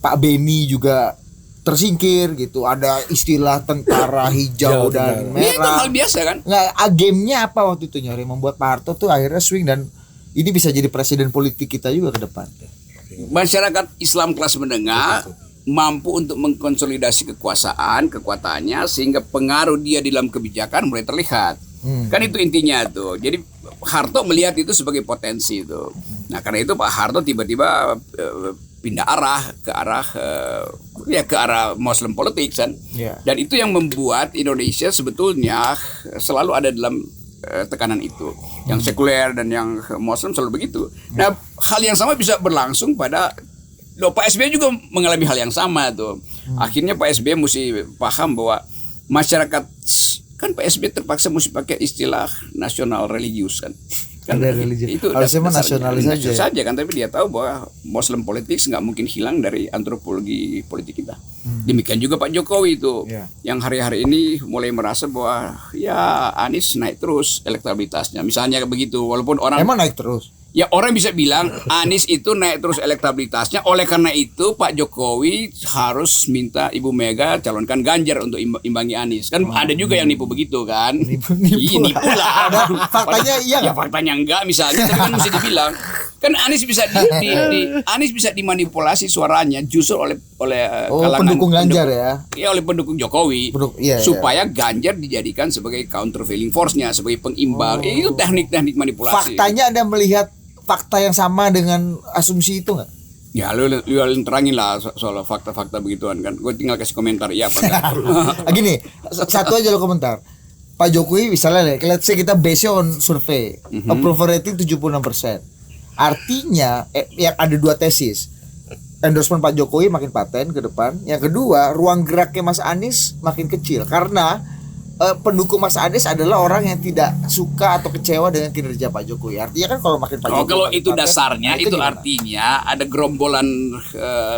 Pak Beni juga tersingkir gitu. Ada istilah tentara hijau dan merah. Itu hal biasa kan? Nggak, gamenya apa waktu itu, Nyor, yang membuat Pak Harto tuh akhirnya swing dan ini bisa jadi presiden politik kita juga ke depan. Masyarakat Islam kelas menengah mampu untuk mengkonsolidasi kekuatannya sehingga pengaruh dia di dalam kebijakan mulai terlihat. Kan itu intinya tuh. Jadi Harto melihat itu sebagai potensi itu. Nah, karena itu Pak Harto tiba-tiba pindah arah ke arah Muslim politik kan. Dan itu yang membuat Indonesia sebetulnya selalu ada dalam tekanan itu. Yang sekuler dan yang Muslim selalu begitu. Nah, hal yang sama bisa berlangsung pada Pak SBY juga mengalami hal yang sama tuh. Akhirnya Pak SBY mesti paham bahwa masyarakat kan Pak SBY terpaksa mesti pakai istilah nasional religius kan. Ada religi. Itu harusnya mah nasionalis saja kan, tapi dia tahu bahwa Muslim politik nggak mungkin hilang dari antropologi politik kita. Demikian juga Pak Jokowi itu yang hari-hari ini mulai merasa bahwa ya Anies naik terus elektabilitasnya. Misalnya begitu, walaupun orang emang naik terus. Ya orang bisa bilang Anies itu naik terus elektabilitasnya. Oleh karena itu Pak Jokowi harus minta Ibu Mega calonkan Ganjar untuk imbangi Anies. Kan ada juga yang nipu begitu kan. Nipu lah. Faktanya iya ya faktanya enggak misalnya. Tapi kan mesti dibilang. Kan Anies bisa Anies bisa dimanipulasi suaranya justru oleh kalangan pendukung Ganjar ya. Ya oleh pendukung Jokowi. Supaya Ganjar dijadikan sebagai countervailing force-nya, sebagai pengimbang. Itu teknik-teknik manipulasi. Faktanya Anda melihat fakta yang sama dengan asumsi itu nggak? Ya lu terangin lah soal fakta-fakta begituan kan. Gue tinggal kasih komentar ya apa Gini, satu aja lo komentar. Pak Jokowi misalnya let's say kita based on survei, approval rating 76%. Artinya yang ada 2 tesis. Endorsement Pak Jokowi makin paten ke depan. Yang kedua, ruang geraknya Mas Anies makin kecil karena pendukung Mas Anies adalah orang yang tidak suka atau kecewa dengan kinerja Pak Jokowi. Artinya kan kalau makin Pak Jokowi kalau itu paten, dasarnya itu gimana? artinya ada gerombolan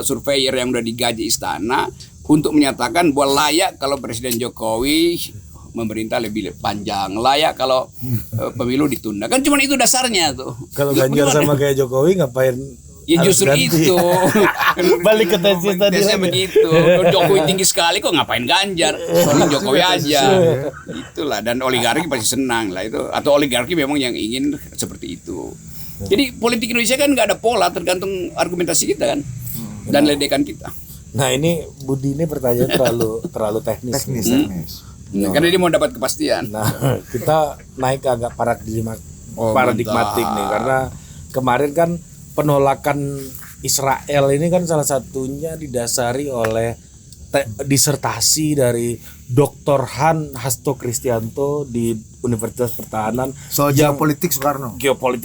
surveyor yang udah digaji istana untuk menyatakan bahwa layak kalau Presiden Jokowi memerintah lebih panjang, layak kalau pemilu ditunda. Kan cuma itu dasarnya tuh. Kalau Ganjar sama kayak Jokowi ngapain? Ya justru itu. Balik ke tesis tadi. Tesnya begitu. Jokowi tinggi sekali kok ngapain Ganjar? Soalnya Jokowi aja. Itulah, dan oligarki pasti senang lah itu. Atau oligarki memang yang ingin seperti itu. Jadi politik Indonesia kan nggak ada pola, tergantung argumentasi kita kan dan ledekan kita. Nah ini Budi ini pertanyaan terlalu teknis. Teknis. Karena dia mau dapat kepastian. Nah kita naik ke agak paradigmatik nih, karena kemarin kan penolakan Israel ini kan salah satunya didasari oleh disertasi dari Dr. Han Hasto Kristianto di Universitas Pertahanan soal geopolitik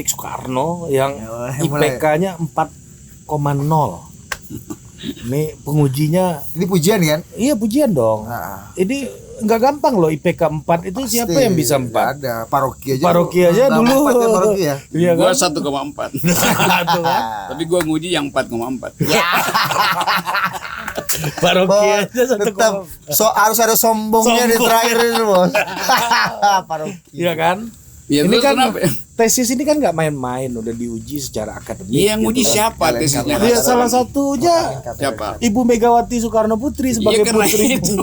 Soekarno yang IPK-nya 4,0. Ini pengujinya, ini pujian kan? Iya pujian dong. Ini nggak gampang loh IPK 4 itu. Pasti, siapa yang bisa 4? Ada Paroki aja dulu. Iya, gua 1,4. Tapi gua nguji yang 4,4. Paroki aja satu tetap harus ada sombongnya di Sombong. terakhir itu bos. Paroki. Iya kan? Ya, Ini terus kan kenapa? tesis ini kan nggak main-main, udah diuji secara akademik. Yang nguji gitu. siapa tesisnya? Ya salah satunya Siapa? Ibu Megawati Soekarno Putri sebagai Iya, karena putri. itu.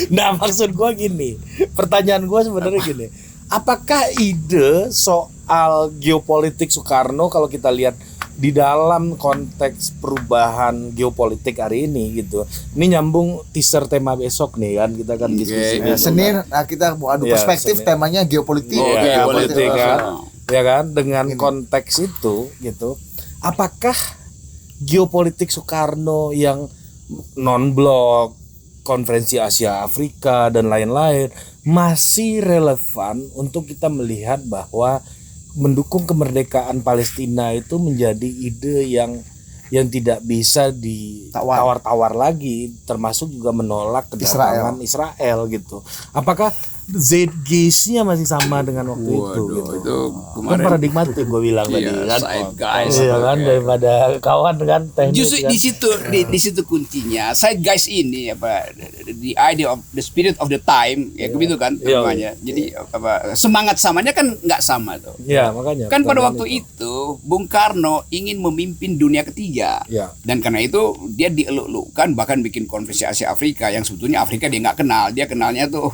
Nah, maksud gua gini. Pertanyaan gua sebenarnya gini. Apakah ide soal geopolitik Soekarno kalau kita lihat di dalam konteks perubahan geopolitik hari ini gitu. Ini nyambung teaser tema besok nih kan, kita kan diskusi. Oke, Ya, Senin kita mau adu Iya, perspektif, Senin. temanya geopolitik. Oh, Iya, geopolitik. geopolitik kan. Oh. Ya kan, dengan konteks itu gitu. Apakah geopolitik Soekarno yang non-blok, konferensi Asia Afrika dan lain-lain masih relevan untuk kita melihat bahwa mendukung kemerdekaan Palestina itu menjadi ide yang tidak bisa ditawar-tawar lagi, termasuk juga menolak kedatangan Israel gitu. Apakah zeitgeist-nya masih sama dengan waktu itu Waduh, gitu. itu Kan kemarin paradigmatik gue bilang Iya, tadi kan. zeitgeist. Iya kan, daripada kawan kan teknis Justru kan. di situ kuncinya. Zeitgeist ini apa, the idea of the spirit of the time, ya begitu kan Iya. namanya. Jadi apa, semangat samanya kan nggak sama tuh. Iya, makanya. Kan pada pertanyaan waktu itu Bung Karno ingin memimpin dunia ketiga. Iya. Dan karena itu dia dieluk-elukkan, bahkan bikin konferensi Asia Afrika yang sebetulnya Afrika dia nggak kenal. Dia kenalnya tuh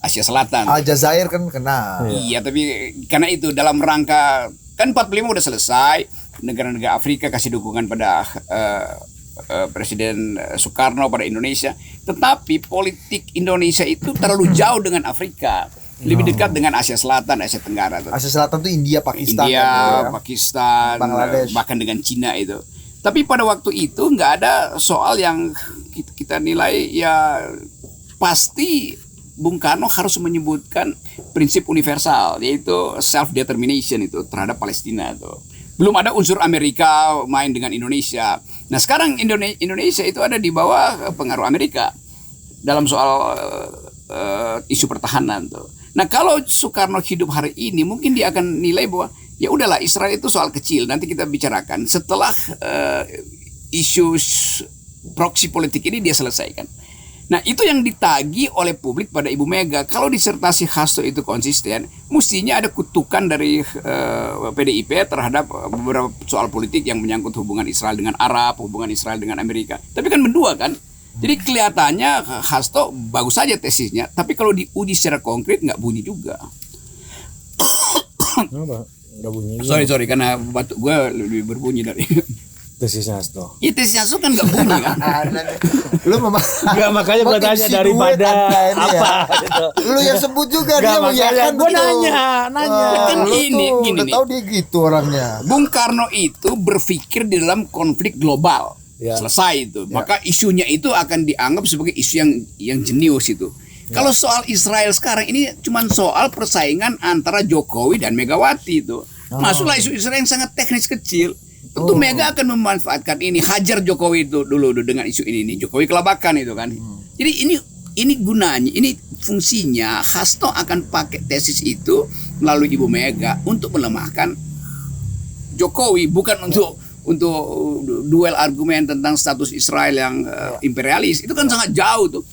Asia Selatan. Aljazair kan kena. Iya, tapi karena itu dalam rangka kan 45 udah selesai, negara-negara Afrika kasih dukungan pada Presiden Soekarno pada Indonesia, tetapi politik Indonesia itu terlalu jauh dengan Afrika, lebih dekat dengan Asia Selatan, Asia Tenggara tuh. Asia Selatan tuh India, Pakistan, India, kan, ya. Pakistan, Bangladesh. bahkan dengan Cina itu. Tapi pada waktu itu nggak ada soal yang kita nilai ya pasti Bung Karno harus menyebutkan prinsip universal, yaitu self determination itu terhadap Palestina itu. Belum ada unsur Amerika main dengan Indonesia. Nah sekarang Indonesia itu ada di bawah pengaruh Amerika dalam soal isu pertahanan tuh. Nah kalau Soekarno hidup hari ini mungkin dia akan nilai bahwa ya udahlah Israel itu soal kecil, nanti kita bicarakan setelah isu proksi politik ini dia selesaikan. Nah itu yang ditagi oleh publik pada Ibu Mega. Kalau disertasi Hasto itu konsisten, mestinya ada kutukan dari PDIP terhadap beberapa soal politik yang menyangkut hubungan Israel dengan Arab, hubungan Israel dengan Amerika. Tapi kan berdua kan. Jadi kelihatannya Hasto bagus saja tesisnya, tapi kalau diuji secara konkret nggak bunyi juga. Kenapa? Nggak bunyi. Sorry karena batuk gue lebih berbunyi dari Tesisnya Hasto. ya tesisnya Hasto kan nggak bunyi kan. Lu Enggak, makanya gue tanya daripada apa gitu. Lu yang sebut juga Nggak, dia makanya mengiyakan gua begitu. nanya. Kan Lu ini, tuh gini udah nih. tahu dia gitu orangnya. Bung Karno itu berpikir di dalam konflik global. Ya. Selesai itu. Maka isunya itu akan dianggap sebagai isu yang jenius itu. Kalau soal Israel sekarang ini cuma soal persaingan antara Jokowi dan Megawati itu. Masuklah isu Israel yang sangat teknis kecil. Tentu Mega akan memanfaatkan ini, hajar Jokowi itu dulu dengan isu ini. Jokowi kelabakan itu kan. Jadi ini gunanya, ini fungsinya Hasto akan pakai tesis itu melalui Ibu Mega untuk melemahkan Jokowi, bukan untuk duel argumen tentang status Israel yang imperialis. Itu kan sangat jauh tuh.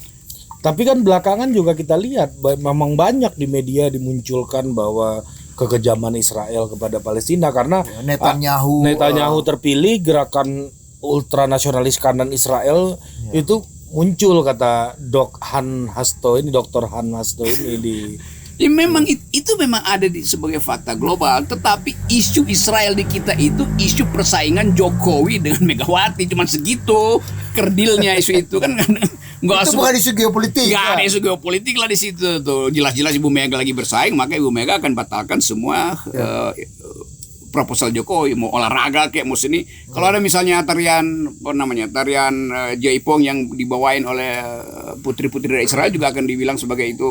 Tapi kan belakangan juga kita lihat memang banyak di media dimunculkan bahwa kekejaman Israel kepada Palestina karena Netanyahu terpilih, gerakan ultranasionalis kanan Israel itu muncul, kata Dr. Han Hasto ini di Ya, memang itu memang ada sebagai fakta global, tetapi isu Israel di kita itu isu persaingan Jokowi dengan Megawati, cuman segitu kerdilnya isu itu kan. Itu bukan isu geopolitik. Nggak ada isu geopolitik lah di situ tuh. Jelas-jelas Ibu Mega lagi bersaing, maka Ibu Mega akan batalkan semua proposal Jokowi, mau olahraga kayak mau sini. Kalau ada misalnya tarian Jaipong yang dibawain oleh putri-putri dari Israel juga akan dibilang sebagai itu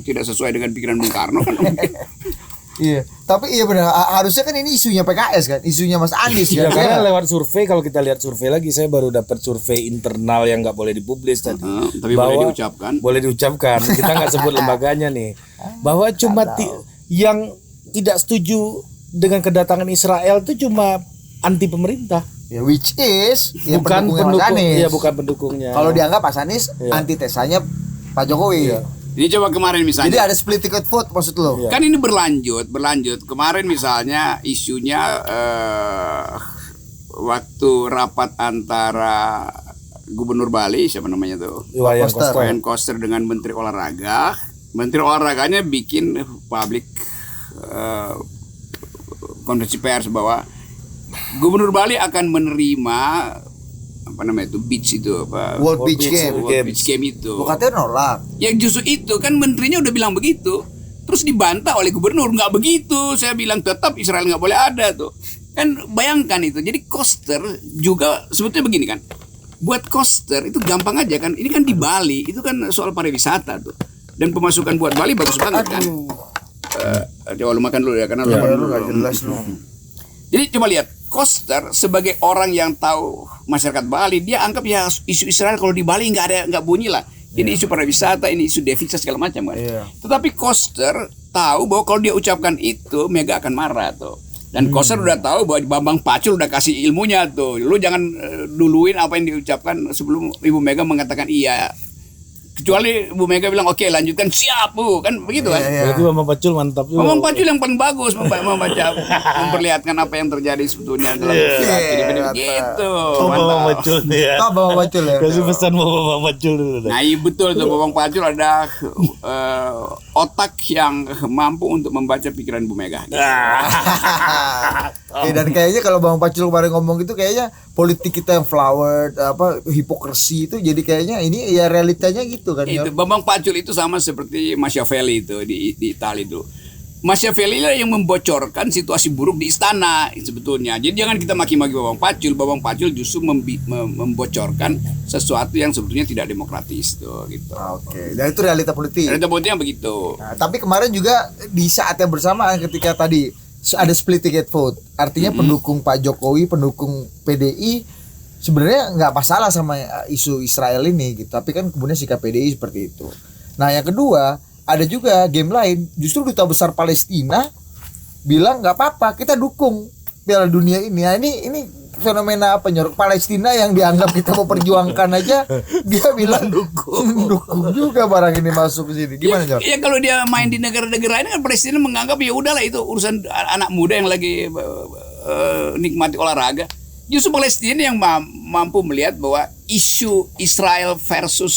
tidak sesuai dengan pikiran Bung Karno kan. Iya, tapi iya benar. Harusnya kan ini isunya PKS kan, isunya Mas Anies ya, kan. karena lewat survei, kalau kita lihat survei lagi, saya baru dapat survei internal yang nggak boleh dipublis tadi. Tapi boleh diucapkan. Boleh diucapkan. Kita nggak sebut lembaganya nih. Bahwa cuma yang tidak setuju dengan kedatangan Israel itu cuma anti pemerintah. Ya which is ya bukan pendukungnya Mas pendukung, Anies. iya bukan pendukungnya. Kalau dianggap Mas Anies Iya. antitesanya Pak Jokowi. Iya. Ini coba kemarin Jadi misalnya. ada split ticket vote maksud lo? Iya. Kan ini berlanjut. Kemarin misalnya isunya waktu rapat antara Gubernur Bali siapa namanya tuh? Iwayan Koster. Koster. Wayan Koster dengan Menteri Olahraga. Menteri Olahraganya bikin public konferensi pers bahwa Gubernur Bali akan menerima apa namanya itu beach itu apa World Beach Game. World Beach Game itu. Lo katanya nolak. Ya justru itu kan menterinya udah bilang begitu. Terus dibantah oleh gubernur nggak begitu. Saya bilang tetap Israel nggak boleh ada tuh. Kan bayangkan itu. Jadi Koster juga sebetulnya begini kan. Buat Koster itu gampang aja kan. Ini kan di Bali itu kan soal pariwisata tuh. Dan pemasukan buat Bali bagus banget kan. Coba lu makan dulu ya karena lu makan Lu dulu. nggak jelas lu. Jadi coba lihat Koster sebagai orang yang tahu masyarakat Bali, dia anggap ya isu Israel kalau di Bali nggak bunyi lah. Ini isu pariwisata, ini isu devisa segala macam kan. Iya. Tetapi Koster tahu bahwa kalau dia ucapkan itu Mega akan marah tuh. Dan Koster udah tahu bahwa Bambang Pacul udah kasih ilmunya tuh. Lu jangan duluin apa yang diucapkan sebelum Ibu Mega mengatakan iya. Kecuali Bu Mega bilang oke lanjutkan siap Bu kan begitu kan. Iya. Berarti Bambang Pacul mantap juga. Bambang Pacul yang paling bagus membaca memperlihatkan apa yang terjadi sebetulnya dalam istilah ini gitu. Oh, Bambang Mantap. Pacul nih ya. Kau bawa bacul ya. Kasih pesan mau Bambang Pacul dulu deh. Nah iya betul tuh Bambang Pacul ada otak yang mampu untuk membaca pikiran Bu Mega. Dan kayaknya kalau Bang Pacul kemarin ngomong gitu kayaknya politik kita yang flowered apa hipokrisi itu jadi kayaknya ini ya realitanya gitu kan. Itu Yor. Bambang Pacul itu sama seperti Machiavelli itu di Italia itu. Machiavelli lah yang membocorkan situasi buruk di istana sebetulnya. Jadi jangan kita maki-maki Bambang Pacul. Bambang Pacul justru membocorkan sesuatu yang sebetulnya tidak demokratis tuh gitu. Oke, dan itu realita politik. Realita politiknya begitu. Nah, tapi kemarin juga di saat yang bersamaan ketika tadi ada split ticket vote, artinya pendukung Pak Jokowi, pendukung PDI sebenarnya nggak masalah sama isu Israel ini gitu, tapi kan kemudian sikap PDI seperti itu. Nah yang kedua ada juga game lain, justru duta besar Palestina bilang nggak apa-apa, kita dukung Piala Dunia ini. Nah ini fenomena apa Nyor? Palestina yang dianggap kita memperjuangkan aja dia bilang dukung juga barang ini masuk ke sini. Gimana Nyor? Ya kalau dia main di negara-negara lain kan Palestina menganggap ya udahlah itu urusan anak muda yang lagi nikmati olahraga. Justru Palestina yang mampu melihat bahwa isu Israel versus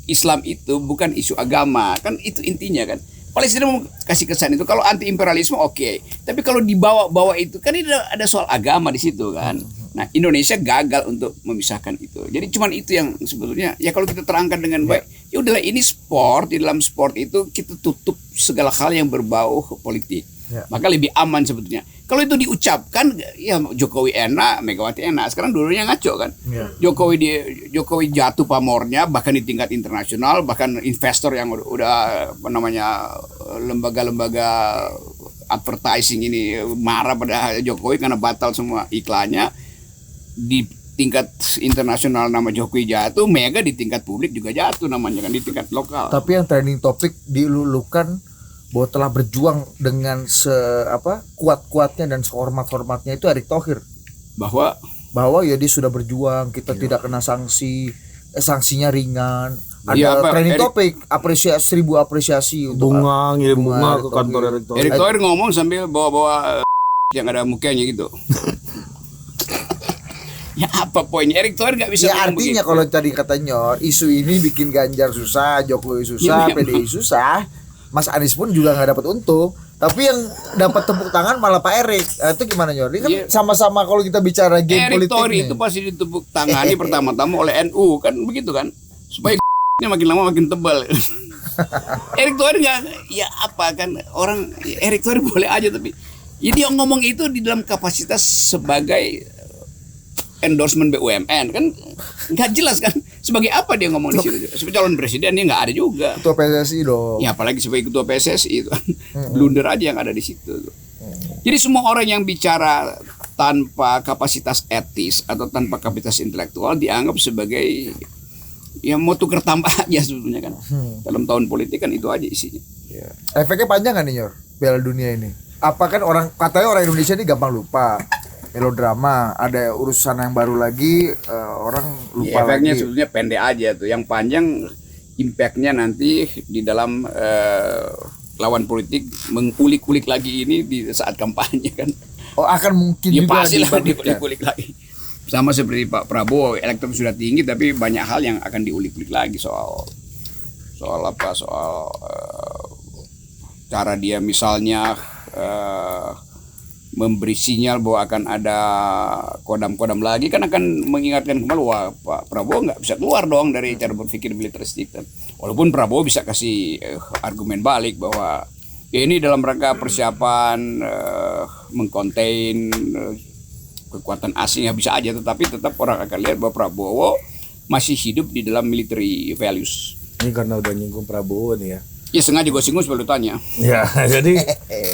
Islam itu bukan isu agama, kan itu intinya kan. Palestina mau kasih kesan itu kalau anti imperialisme oke. Tapi kalau dibawa-bawa itu kan ini ada soal agama di situ kan. Nah, Indonesia gagal untuk memisahkan itu. Jadi cuman itu yang sebetulnya ya kalau kita terangkan dengan baik, ya udahlah ini sport, di dalam sport itu kita tutup segala hal yang berbau politik. Ya. Maka lebih aman sebetulnya. Kalau itu diucapkan ya Jokowi enak, Megawati enak. Sekarang dulunya ngaco kan. Ya. Jokowi jatuh pamornya bahkan di tingkat internasional, bahkan investor yang udah apa namanya lembaga-lembaga advertising ini marah pada Jokowi karena batal semua iklannya. Di tingkat internasional nama Jokowi jatuh, Mega di tingkat publik juga jatuh namanya kan di tingkat lokal. Tapi yang trending topik dilulukan bahwa telah berjuang dengan kuat-kuatnya dan sehormat-hormatnya itu Erick Thohir. Bahwa ya dia sudah berjuang, kita tidak kena sanksinya ringan. Ada Iya, apa, trending Erick- topik, 1000 apresiasi untuk Ngirim bunga ke Erick kantor Thohir. Erick Thohir. Erick Thohir ngomong sambil bawa-bawa yang ada mukanya gitu. Ya apa poinnya? Erick Thohir nggak bisa Ya ngomong artinya begitu. kalau tadi kata Nyor, isu ini bikin Ganjar susah, Jokowi susah, Iya, PDI susah, Mas Anies pun juga nggak dapat untung. Tapi yang dapat tepuk tangan malah Pak Erick. Itu gimana Nyor? Ini kan Iya. sama-sama kalau kita bicara game Erick politik Thohir nih. itu pasti ditepuk tangani pertama-tama oleh NU kan begitu kan supaya nya makin lama makin tebal. Erick Thohir nggak ya apa kan orang Erick Thohir boleh aja tapi ya dia ngomong itu di dalam kapasitas sebagai endorsement BUMN kan nggak jelas kan sebagai apa dia ngomong di situ sebagai calon presiden dia nggak ada juga. Ketua PSSI dong. Ya apalagi sebagai ketua PSSI itu kan blunder aja yang ada di situ. Jadi semua orang yang bicara tanpa kapasitas etis atau tanpa kapasitas intelektual dianggap sebagai ya mau tuker tambah aja sebetulnya kan. Dalam tahun politik kan itu aja isinya. Iya. Efeknya panjang kan nih Nyor? Piala Dunia ini. Apa kan katanya orang Indonesia ini gampang lupa. melodrama, ada urusan yang baru lagi orang lupa efeknya lagi. sebetulnya pendek aja tuh. Yang panjang impactnya nanti di dalam lawan politik mengulik-ulik lagi ini di saat kampanye kan. Oh, akan mungkin Ya juga pastilah dibangkitkan. diulik-ulik lagi. Sama seperti Pak Prabowo, elektabilitas sudah tinggi tapi banyak hal yang akan diulik-ulik lagi soal cara dia misalnya memberi sinyal bahwa akan ada kodam-kodam lagi kan akan mengingatkan kembali wah Pak Prabowo nggak bisa keluar dong dari cara berpikir militeristik kan. Walaupun Prabowo bisa kasih argumen balik bahwa ini dalam rangka persiapan mengkontain kekuatan asing ya bisa aja, tetapi tetap orang akan lihat bahwa Prabowo masih hidup di dalam military values. Ini karena udah nyinggung Prabowo nih ya. Ya sengaja gue singgung sebelum tanya. Ya, jadi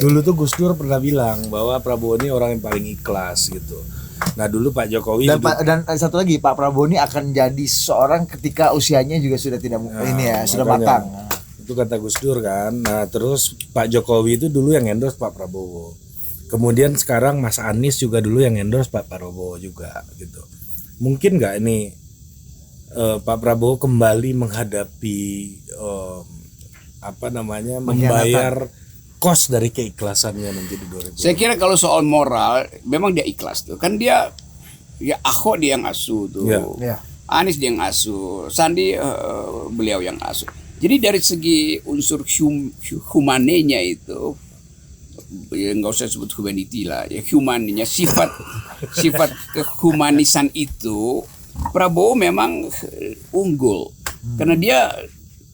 dulu tuh Gus Dur pernah bilang bahwa Prabowo ini orang yang paling ikhlas gitu. Nah dulu Pak Jokowi Dan satu lagi, Pak Prabowo ini akan jadi seorang ketika usianya juga sudah tidak sudah makanya, matang. itu kata Gus Dur kan. Nah terus Pak Jokowi itu dulu yang endorse Pak Prabowo. Kemudian sekarang Mas Anies juga dulu yang endorse Pak Prabowo juga gitu. Mungkin nggak ini Pak Prabowo kembali menghadapi membayar kos dari keikhlasannya nanti di 2020. Saya kira kalau soal moral memang dia ikhlas tuh. Kan dia ya Ahok dia yang asuh tuh. Ya. Anies dia yang asuh, Sandi beliau yang asuh. Jadi dari segi unsur humanenya itu ya nggak usah sebut humanity lah, ya humannya sifat kehumanisan itu Prabowo memang unggul karena dia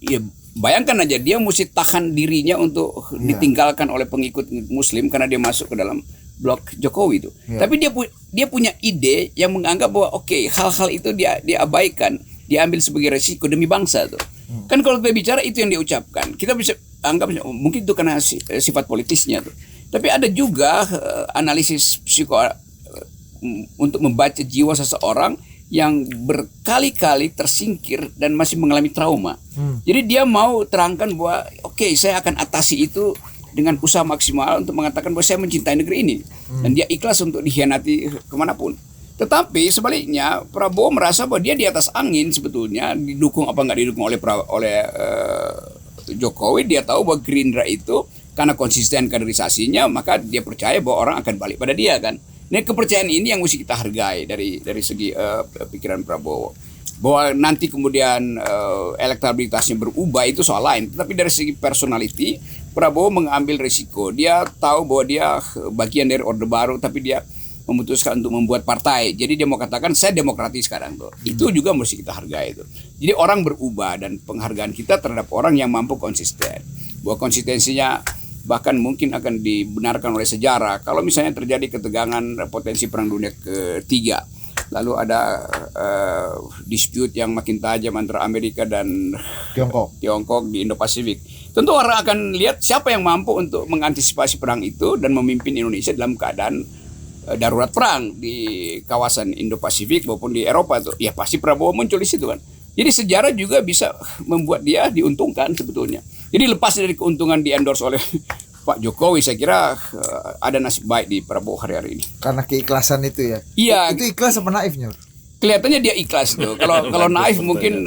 ya bayangkan aja dia mesti tahan dirinya untuk ditinggalkan oleh pengikut Muslim karena dia masuk ke dalam blok Jokowi itu. Tapi dia punya ide yang menganggap bahwa hal-hal itu dia abaikan, dia ambil sebagai resiko demi bangsa tuh. Kan kalau kita bicara itu yang diucapkan, kita bisa anggap mungkin itu karena sifat politisnya tuh. Tapi ada juga analisis untuk membaca jiwa seseorang yang berkali-kali tersingkir dan masih mengalami trauma. Jadi dia mau terangkan bahwa saya akan atasi itu dengan usaha maksimal untuk mengatakan bahwa saya mencintai negeri ini dan dia ikhlas untuk dikhianati kemanapun. Tetapi sebaliknya Prabowo merasa bahwa dia di atas angin sebetulnya, didukung apa nggak didukung oleh Jokowi. Dia tahu bahwa Gerindra itu karena konsisten kaderisasinya maka dia percaya bahwa orang akan balik pada dia kan. Nah, kepercayaan ini yang mesti kita hargai dari segi pikiran Prabowo. Bahwa nanti kemudian elektabilitasnya berubah itu soal lain. Tapi dari segi personality, Prabowo mengambil risiko. Dia tahu bahwa dia bagian dari Orde Baru, tapi dia memutuskan untuk membuat partai. Jadi dia mau katakan saya demokratis sekarang tuh. Itu juga mesti kita hargai itu. Jadi orang berubah dan penghargaan kita terhadap orang yang mampu konsisten. Bahwa konsistensinya bahkan mungkin akan dibenarkan oleh sejarah. Kalau misalnya terjadi ketegangan potensi perang dunia ketiga, lalu ada dispute yang makin tajam antara Amerika dan Tiongkok di Indo-Pasifik, tentu orang akan lihat siapa yang mampu untuk mengantisipasi perang itu dan memimpin Indonesia dalam keadaan darurat perang di kawasan Indo-Pasifik maupun di Eropa tuh. Ya pasti Prabowo muncul di situ kan. Jadi sejarah juga bisa membuat dia diuntungkan sebetulnya. Jadi lepas dari keuntungan di endorse oleh Pak Jokowi, saya kira ada nasib baik di Prabowo hari-hari ini. Karena keikhlasan itu ya. Iya. Itu ikhlas apa naif, Nyor? Kelihatannya dia ikhlas tuh. Kalau naif mungkin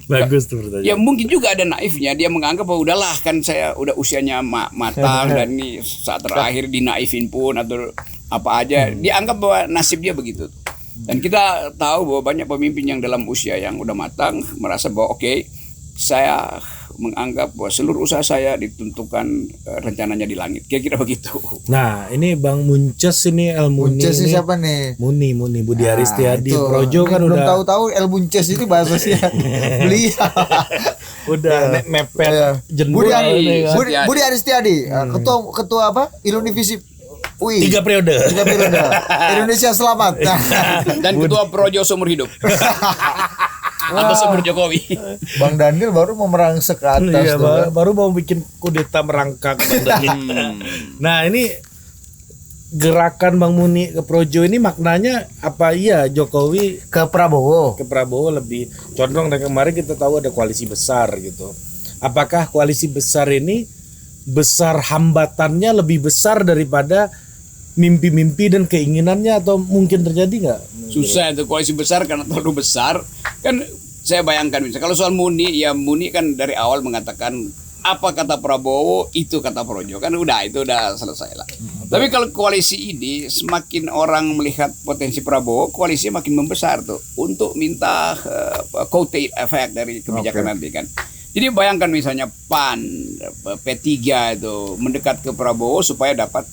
bagus tuh pertanyaan. ya mungkin juga ada naifnya. Dia menganggap bahwa udahlah kan saya udah usianya matang dan ini saat terakhir dinaifin pun atau apa aja. Dia anggap bahwa nasib dia begitu. Dan kita tahu bahwa banyak pemimpin yang dalam usia yang udah matang merasa bahwa saya menganggap bahwa seluruh usaha saya ditentukan rencananya di langit. Kira-kira begitu. Nah, ini Bang Munces ini El Muni. Munces ini ini siapa nih? Muni Budi Aristiadi itu. Projo kan belum udah tahu-tahu El Munces itu bahasa sih. Beliau. udah mepet jendul Budi Aristiadi, ketua apa? Ilunivisi UI. 3 periode. Indonesia selamat. Dan ketua Projo seumur hidup. Atau seumur Jokowi. Bang Daniel baru mau merangsek ke atas. Iya, tuh. baru mau bikin kudeta merangkak Bang Daniel. Nah, ini gerakan Bang Muni ke Projo ini maknanya apa? Iya, Jokowi Ke Prabowo. lebih condong, dan kemarin kita tahu ada koalisi besar gitu. Apakah koalisi besar ini hambatannya lebih besar daripada mimpi-mimpi dan keinginannya atau mungkin terjadi nggak? Susah itu koalisi besar karena terlalu besar. Kan saya bayangkan misalnya kalau soal Muni, ya Muni kan dari awal mengatakan apa kata Prabowo itu kata Projo, kan itu udah selesai lah. Tapi kalau koalisi ini semakin orang melihat potensi Prabowo, koalisinya makin membesar tuh untuk minta quote effect dari kebijakan nanti kan. Jadi bayangkan misalnya PAN, P3 itu mendekat ke Prabowo supaya dapat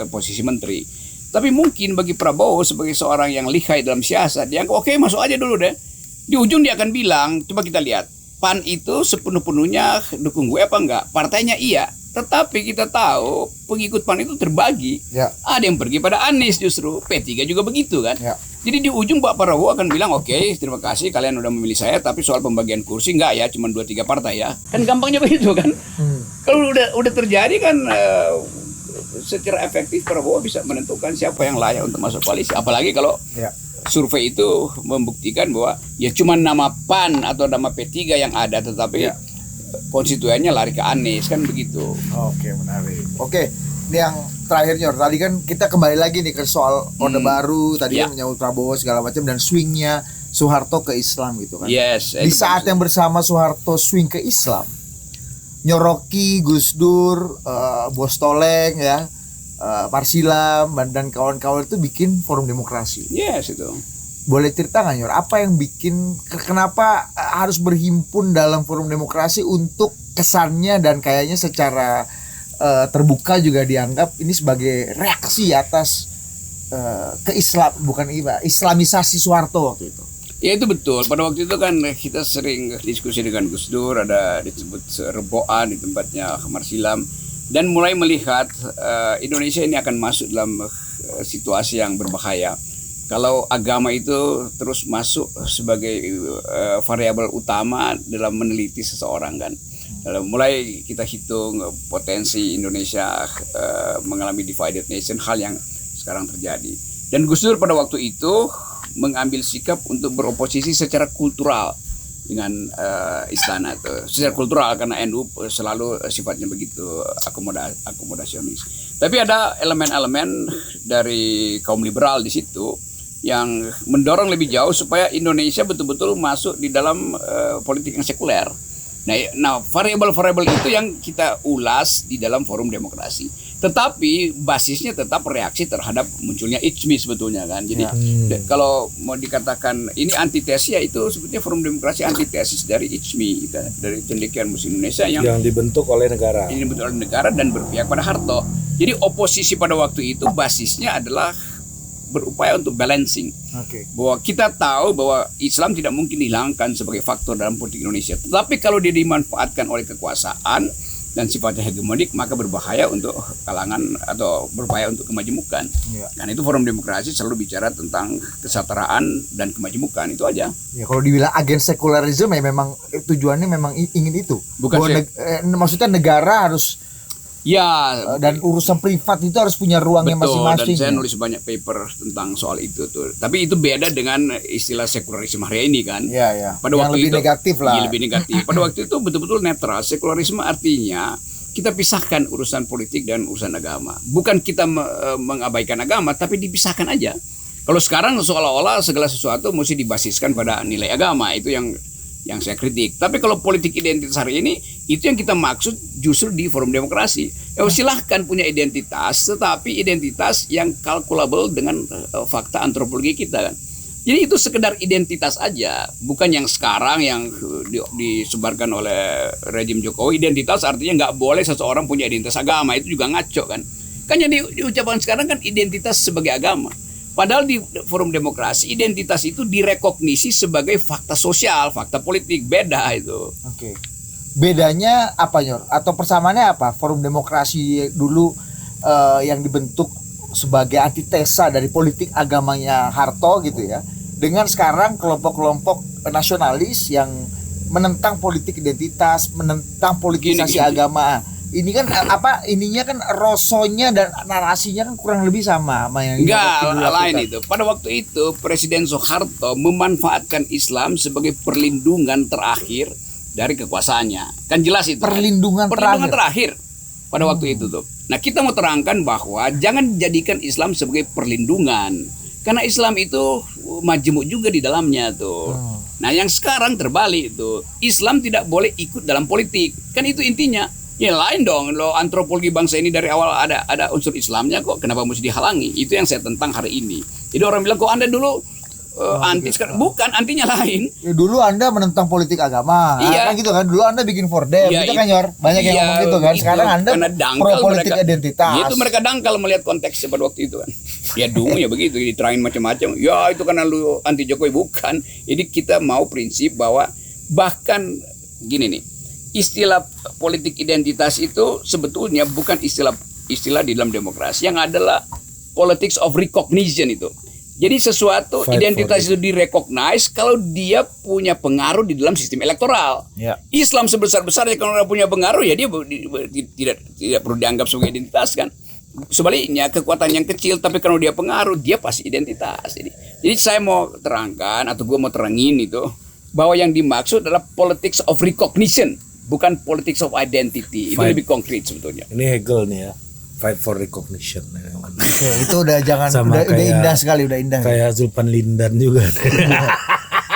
posisi menteri. Tapi mungkin bagi Prabowo sebagai seorang yang lihai dalam siasat, dia oke masuk aja dulu deh. Di ujung dia akan bilang, coba kita lihat, PAN itu sepenuh-penuhnya dukung gue apa enggak? Partainya iya, tetapi kita tahu pengikut PAN itu terbagi. Ya. Ada yang pergi pada Anies justru, P3 juga begitu kan. Ya. Jadi di ujung Pak Prabowo akan bilang, oke, terima kasih kalian udah memilih saya, tapi soal pembagian kursi enggak ya, cuma 2-3 partai ya. Kan gampangnya begitu kan. Kalau udah terjadi kan secara efektif Prabowo bisa menentukan siapa yang layak untuk masuk koalisi. Apalagi kalau survei itu membuktikan bahwa ya cuma nama PAN atau nama P3 yang ada, tetapi konstituennya lari ke Anies, kan begitu. Oke, menarik. Oke, ini yang terakhir Nyor. Tadi kan kita kembali lagi nih ke soal Orde Baru, tadi kan menyambut Prabowo segala macam dan swingnya Soeharto ke Islam gitu kan. Yes. Di saat yang bersama Soeharto swing ke Islam, nyoroki Gus Dur, Bos Toleng ya, Marsilam dan kawan-kawan itu bikin forum demokrasi. Yes itu. Boleh cerita nggak Nyor? Apa yang bikin kenapa harus berhimpun dalam forum demokrasi untuk kesannya dan kayaknya secara terbuka juga dianggap ini sebagai reaksi atas Islamisasi Soeharto waktu itu. Ya itu betul. Pada waktu itu kan kita sering diskusi dengan Gus Dur, ada disebut reboan di tempatnya Marsilam. Dan mulai melihat Indonesia ini akan masuk dalam situasi yang berbahaya. Kalau agama itu terus masuk sebagai variabel utama dalam meneliti seseorang kan. Mulai kita hitung potensi Indonesia mengalami divided nation, hal yang sekarang terjadi. Dan Gus Dur pada waktu itu mengambil sikap untuk beroposisi secara kultural dengan istana itu, secara kultural, karena NU selalu sifatnya begitu akomodasionis. Tapi ada elemen-elemen dari kaum liberal di situ yang mendorong lebih jauh supaya Indonesia betul-betul masuk di dalam politik yang sekuler. Nah, variabel-variabel itu yang kita ulas di dalam forum demokrasi. Tetapi basisnya tetap reaksi terhadap munculnya ICMI sebetulnya kan. Jadi kalau mau dikatakan ini antitesis, ya itu sebetulnya forum demokrasi antitesis dari ICMI, dari Cendekiawan Muslim Indonesia yang dibentuk oleh negara. Ini dibentuk oleh negara dan berpihak pada Harto. Jadi oposisi pada waktu itu basisnya adalah berupaya untuk balancing. Bahwa kita tahu bahwa Islam tidak mungkin dihilangkan sebagai faktor dalam politik Indonesia. Tetapi kalau dia dimanfaatkan oleh kekuasaan dan sifatnya hegemonik, maka berbahaya untuk kalangan atau berbahaya untuk kemajemukan. Karena itu forum demokrasi selalu bicara tentang kesetaraan dan kemajemukan, itu aja. Ya, kalau dibilang agen sekularisme ya memang tujuannya memang ingin itu. Bukan maksudnya negara harus dan urusan privat itu harus punya ruangnya masing-masing. Dan saya nulis banyak paper tentang soal itu tuh. Tapi itu beda dengan istilah sekularisme hari ini kan. Pada yang waktu lebih itu negatif lah. Lebih negatif. Pada waktu itu betul-betul netral. Sekularisme artinya kita pisahkan urusan politik dan urusan agama. Bukan kita mengabaikan agama, tapi dipisahkan aja. Kalau sekarang seolah-olah segala sesuatu mesti dibasiskan pada nilai agama, itu yang saya kritik. Tapi kalau politik identitas hari ini, itu yang kita maksud justru di forum demokrasi. Silahkan punya identitas, tetapi identitas yang calculable dengan fakta antropologi kita kan. Jadi itu sekedar identitas aja, bukan yang sekarang yang disebarkan oleh rejim Jokowi. Identitas artinya nggak boleh seseorang punya identitas agama, itu juga ngaco kan. Kan yang diucapkan sekarang kan identitas sebagai agama. Padahal di forum demokrasi identitas itu direkognisi sebagai fakta sosial, fakta politik, beda itu. Bedanya apa Nyor? Atau persamaannya apa? Forum demokrasi dulu yang dibentuk sebagai antitesa dari politik agamanya Harto gitu ya, dengan sekarang kelompok-kelompok nasionalis yang menentang politik identitas, menentang politisasi agama. Ini kan ininya kan rosonya dan narasinya kan kurang lebih sama yang lain itu. Pada waktu itu Presiden Soeharto memanfaatkan Islam sebagai perlindungan terakhir dari kekuasaannya. Kan jelas itu. Perlindungan terakhir. pada waktu itu tuh. Nah, kita mau terangkan bahwa jangan jadikan Islam sebagai perlindungan. Karena Islam itu majemuk juga di dalamnya tuh. Nah, yang sekarang terbalik tuh. Islam tidak boleh ikut dalam politik. Kan itu intinya. Ya lain dong, lo antropologi bangsa ini dari awal ada unsur Islamnya kok, kenapa mesti dihalangi? Itu yang saya tentang hari ini. Jadi orang bilang kok Anda dulu anti sekarang, bukan, antinya lain. Ya, dulu Anda menentang politik agama. Iya. Kan gitu kan. Dulu Anda bikin for them. Iya, Itu kan Nyor. Banyak yang ngomong gitu kan. Sekarang Anda pro politik identitas. Itu mereka dangkal melihat konteksnya pada waktu itu kan. Ya dulu ya begitu, diterangin macam-macam. Ya itu karena lu anti Jokowi, bukan. Jadi kita mau prinsip bahwa bahkan gini nih, istilah politik identitas itu sebetulnya bukan istilah di dalam demokrasi, yang adalah politics of recognition itu. Jadi sesuatu identitas itu direcognize kalau dia punya pengaruh di dalam sistem elektoral. Ya. Islam sebesar-besarnya kalau dia punya pengaruh ya dia tidak perlu dianggap sebagai identitas kan. Sebaliknya kekuatan yang kecil tapi kalau dia pengaruh dia pasti identitas. Jadi saya mau terangkan atau gue mau terangin itu bahwa yang dimaksud adalah politics of recognition, bukan politics of identity. Itu lebih konkret sebetulnya. Ini Hegel nih ya. Fight for recognition. Oke, itu udah jangan udah indah sekali, udah indah. Kayak Zulpan Lindan juga.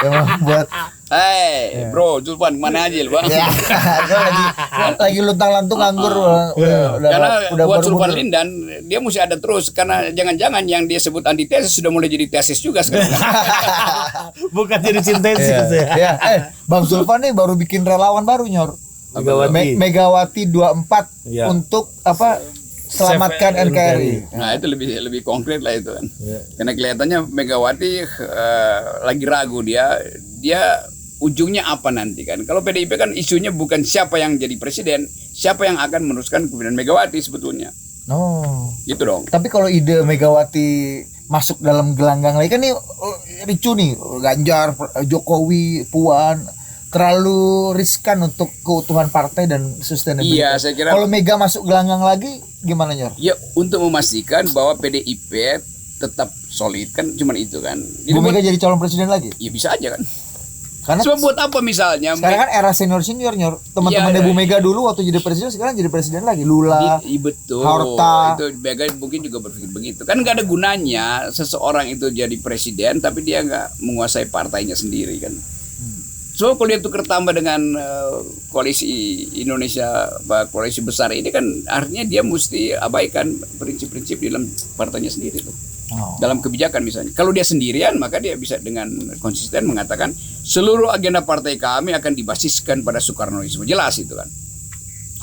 Yang buat bro, Zulpan mana aja lu, Bang? ya, lagi luntang-lantung nganggur Karena buat Zulpan mundur. Lindan dia mesti ada terus, karena jangan-jangan yang dia sebut antitesis sudah mulai jadi tesis juga sekarang. Bukan jadi sintesis ya. Ya, Bang Zulfan nih baru bikin relawan baru Nyor. Megawati 24 Ya. untuk apa? Selamatkan Save NKRI. Nah itu lebih konkret lah itu kan. Karena kelihatannya Megawati lagi ragu dia ujungnya apa nanti kan. Kalau PDIP kan isunya bukan siapa yang jadi presiden, siapa yang akan meneruskan kepemimpinan Megawati sebetulnya. Oh. Gitu dong. Tapi kalau ide Megawati masuk dalam gelanggang lagi kan nih ricu nih, Ganjar, Jokowi, Puan, terlalu riskan untuk keutuhan partai dan sustainability. Iya, saya kira. Kalau Mega masuk gelanggang lagi gimana Nyor? Ya untuk memastikan bahwa PDIP tetap solid kan cuman itu kan. Jadi Bu Mega jadi calon presiden lagi? ya bisa aja kan. Karena Coba buat apa misalnya? sekarang kan era senior Nyor. Teman-temannya Iya, Bu Mega dulu waktu jadi presiden, sekarang jadi presiden lagi. Lula, Betul. Harta. Itu Mega mungkin juga berpikir begitu. Kan nggak ada gunanya seseorang itu jadi presiden tapi dia nggak menguasai partainya sendiri kan. So kalau dia tukar tambah dengan koalisi Indonesia, koalisi besar ini kan artinya dia mesti abaikan prinsip-prinsip di dalam partainya sendiri tuh. Dalam kebijakan misalnya. Kalau dia sendirian maka dia bisa dengan konsisten mengatakan seluruh agenda partai kami akan dibasiskan pada Soekarnoisme. Jelas itu kan.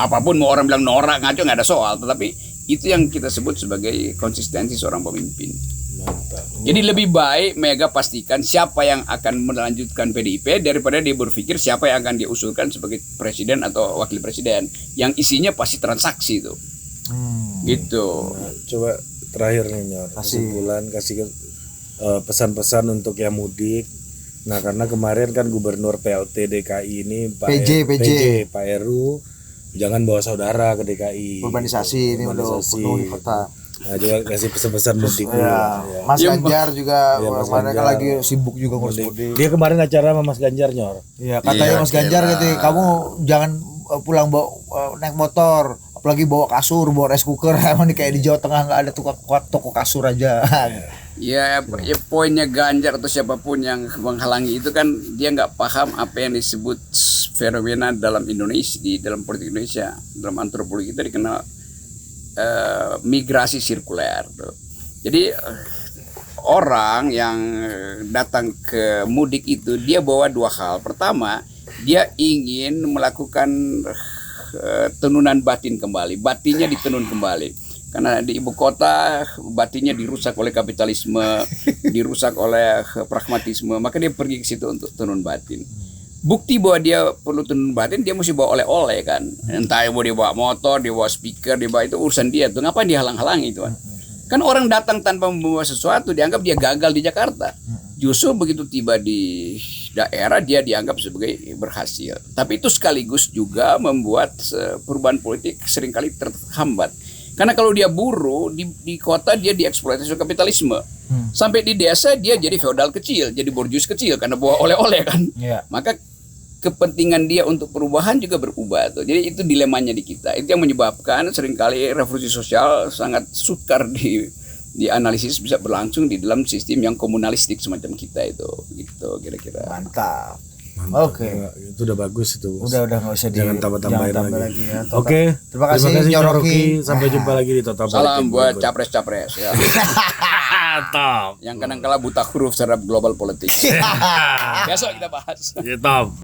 Apapun mau orang bilang norak ngaco nggak ada soal, tetapi itu yang kita sebut sebagai konsistensi seorang pemimpin. Jadi lebih baik Mega pastikan siapa yang akan melanjutkan PDIP daripada dia berpikir siapa yang akan diusulkan sebagai presiden atau wakil presiden yang isinya pasti transaksi itu. Gitu. Nah, coba terakhir nih Nyor, kesimpulan kasih pesan-pesan untuk yang mudik. Nah karena kemarin kan Gubernur PLT DKI ini PJ. Pak Heru jangan bawa saudara ke DKI. urbanisasi ini udah penuh di kota. Nah juga kasih pesan-pesan mudik dulu. Ya, Ya. Mas Ganjar juga Mas kemarin kan Ganjar. lagi sibuk juga ngurus mudik. Dia kemarin acara sama Mas Ganjar Nyor. Iya, katanya Mas Ganjar gitu, kamu jangan pulang bawa naik motor, apalagi bawa kasur, bawa rice cooker. Emang nih kayak di Jawa Tengah nggak ada toko kasur aja. Ya poinnya Ganjar atau siapapun yang menghalangi itu kan dia nggak paham apa yang disebut fenomena dalam Indonesia, di dalam politik Indonesia, dalam antropologi kita dikenal migrasi sirkuler. Jadi orang yang datang ke mudik itu dia bawa dua hal. Pertama, dia ingin melakukan tenunan batin kembali, batinnya ditenun kembali. Karena di ibu kota batinnya dirusak oleh kapitalisme, dirusak oleh pragmatisme, maka dia pergi ke situ untuk tenun batin. Bukti bahwa dia perlu tenun batin, dia mesti bawa oleh-oleh kan. Entah mau dia bawa motor, dia bawa speaker, dia bawa itu urusan dia tuh. Ngapain dia halang-halangi itu kan? Kan orang datang tanpa membawa sesuatu dianggap dia gagal di Jakarta. Justru begitu tiba di daerah dia dianggap sebagai berhasil. Tapi itu sekaligus juga membuat perubahan politik seringkali terhambat. Karena kalau dia buruh di kota dia dieksploitasi kapitalisme. Sampai di desa dia jadi feodal kecil, jadi borjuis kecil karena bawa oleh-oleh kan. Iya. Maka kepentingan dia untuk perubahan juga berubah tuh. Jadi itu dilemanya di kita. Itu yang menyebabkan seringkali revolusi sosial sangat sukar dianalisis bisa berlangsung di dalam sistem yang komunalistik semacam kita itu. Gitu kira-kira. Mantap. Mantap. Oke. Ya, itu udah bagus itu. Udah nggak usah jangan tambah-tambahin jangan tambah lagi. ya. Oke. Terima kasih Nyoroki. Nyoroki. Sampai jumpa lagi di Total Balik. Salam buat capres-capres ya. Top. Yang kadang-kala buta huruf terhadap global politik. Besok kita bahas. Ya, top.